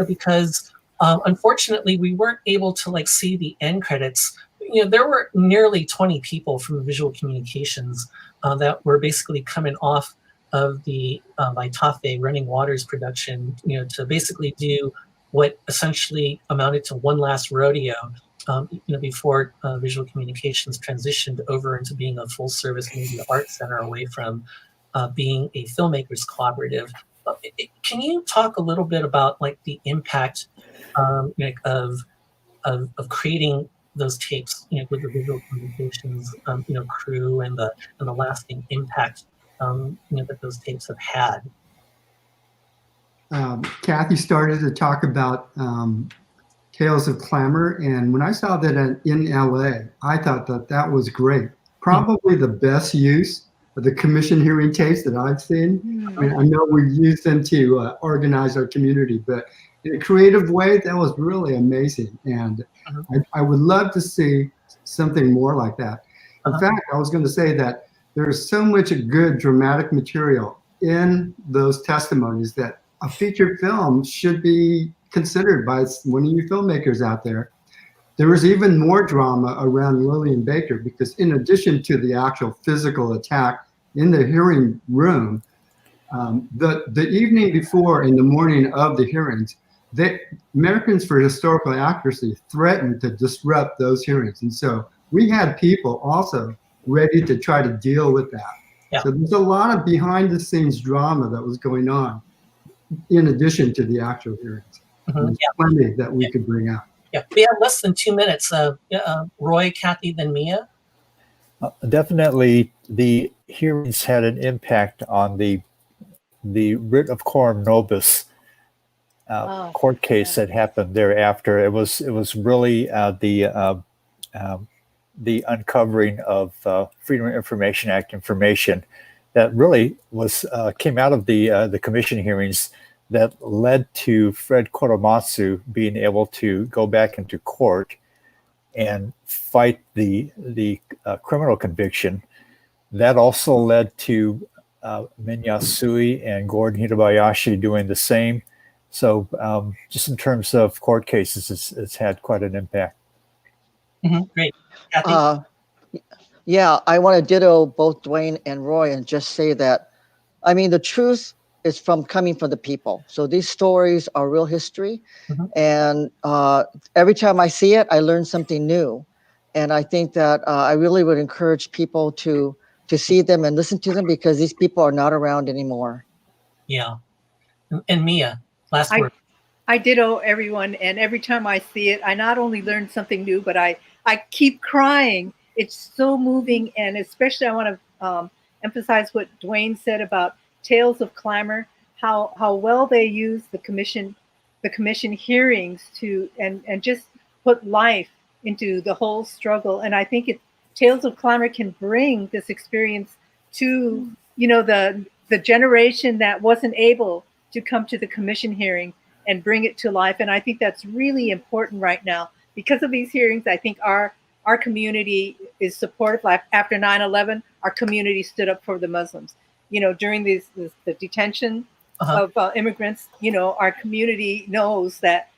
S1: because unfortunately we weren't able to see the end credits. There were nearly 20 people from Visual Communications that were basically coming off of the Vaitafe Running Waters production, to basically do what essentially amounted to one last rodeo, before Visual Communications transitioned over into being a full-service media arts center away from being a filmmakers collaborative. Can you talk a little bit about the impact of creating those tapes, with the Visual Communications crew and the lasting impact that those tapes have had?
S14: Kathy started to talk about Tales of Clamor, and when I saw that in LA, I thought that was great. Probably the best use of the commission hearing tapes that I've seen. I mean, I know we've used them to organize our community, but in a creative way, that was really amazing. And I would love to see something more like that. In fact, I was going to say that there's so much good dramatic material in those testimonies that a feature film should be considered by one of you filmmakers out there. There was even more drama around Lillian Baker, because in addition to the actual physical attack in the hearing room, the evening before and the morning of the hearings, the Americans for Historical Accuracy threatened to disrupt those hearings. And so we had people also ready to try to deal with that. Yeah. So there's a lot of behind the scenes drama that was going on in addition to the actual hearings. There's plenty that we could bring out.
S1: Yeah, we have less than 2 minutes. Roy, Kathy, then Mia.
S11: Definitely, the hearings had an impact on the writ of quorum nobis court case that happened thereafter. It was really the uncovering of Freedom of Information Act information that really was came out of the commission hearings that led to Fred Korematsu being able to go back into court and fight the criminal conviction. That also led to Minya Sui and Gordon Hirabayashi doing the same. So just in terms of court cases, it's had quite an impact.
S1: Great. Kathy?
S13: Yeah, I want to ditto both Dwayne and Roy and just say that, I mean, the truth is coming from the people. So these stories are real history. And every time I see it, I learn something new. And I think that I really would encourage people to see them and listen to them, because these people are not around anymore.
S1: Yeah. And Mia, last word.
S12: I ditto everyone, and every time I see it, I not only learn something new, but I keep crying. It's so moving, and especially I want to emphasize what Dwayne said about Tales of Clamor, how well they use the commission hearings to and just put life into the whole struggle. And I think Tales of Clamor can bring this experience to, you know, the generation that wasn't able to come to the commission hearing and bring it to life. And I think that's really important right now. Because of these hearings, I think our community is supportive. Like after 9/11, our community stood up for the Muslims. You know, during the detention of immigrants, you know, our community knows that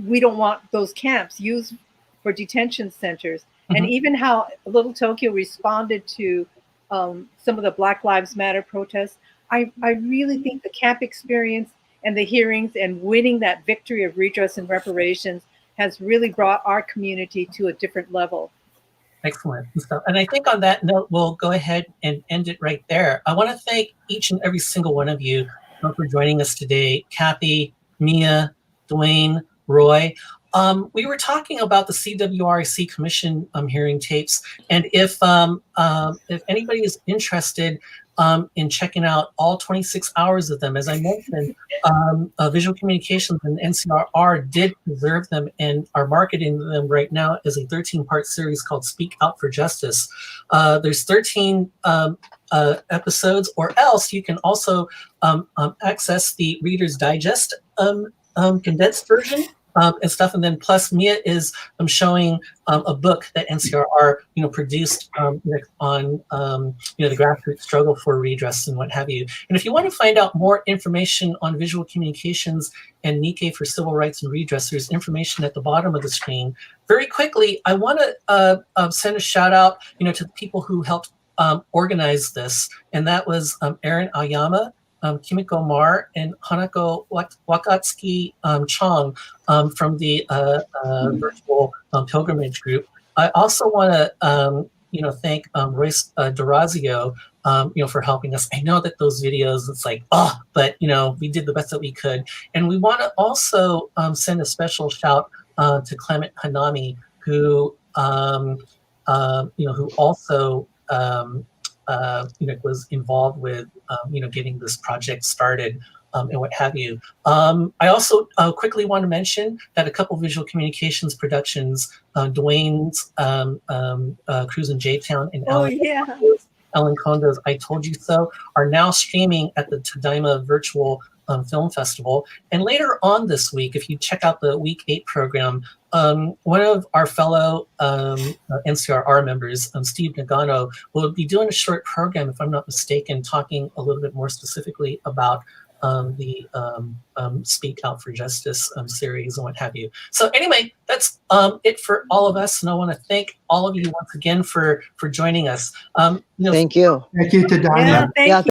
S12: we don't want those camps used for detention centers. And even how Little Tokyo responded to some of the Black Lives Matter protests, I really think the camp experience and the hearings and winning that victory of redress and reparations has really brought our community to a different level.
S1: Excellent. And I think on that note, we'll go ahead and end it right there. I want to thank each and every single one of you for joining us today. Kathy, Mia, Dwayne, Roy. We were talking about the CWRIC Commission hearing tapes, and if anybody is interested in checking out all 26 hours of them, as I mentioned, Visual Communications and NCRR did preserve them and are marketing them right now as a 13-part series called Speak Out for Justice. There's 13 episodes, or else you can also access the Reader's Digest condensed version. And stuff, and then plus Mia is showing a book that NCRR produced on the grassroots struggle for redress and what have you. And if you want to find out more information on Visual Communications and Nikkei for Civil Rights and Redress, there's information at the bottom of the screen. Very quickly, I want to send a shout out to the people who helped organize this, and that was Aaron Ayama, Kimiko Mar, and Hanako Wakatsuki Chong from the virtual pilgrimage group. I also want to thank Royce Durazio for helping us. I know that those videos, it's like, but we did the best that we could. And we want to also send a special shout to Clement Hanami, who who also was involved with getting this project started and what have you. I also quickly want to mention that a couple Visual Communications productions, Dwayne's Cruise in J-Town and Ellen Kondo's I Told You So, are now streaming at the TADAIMA Virtual Film Festival. And later on this week, if you check out the Week 8 program, one of our fellow NCRR members, Steve Nagano, will be doing a short program, if I'm not mistaken, talking a little bit more specifically about the Speak Out for Justice series and what have you. So anyway, that's it for all of us, and I want to thank all of you once again for joining us.
S13: Thank you.
S14: Thank you to Donna.
S12: Yeah, thank you.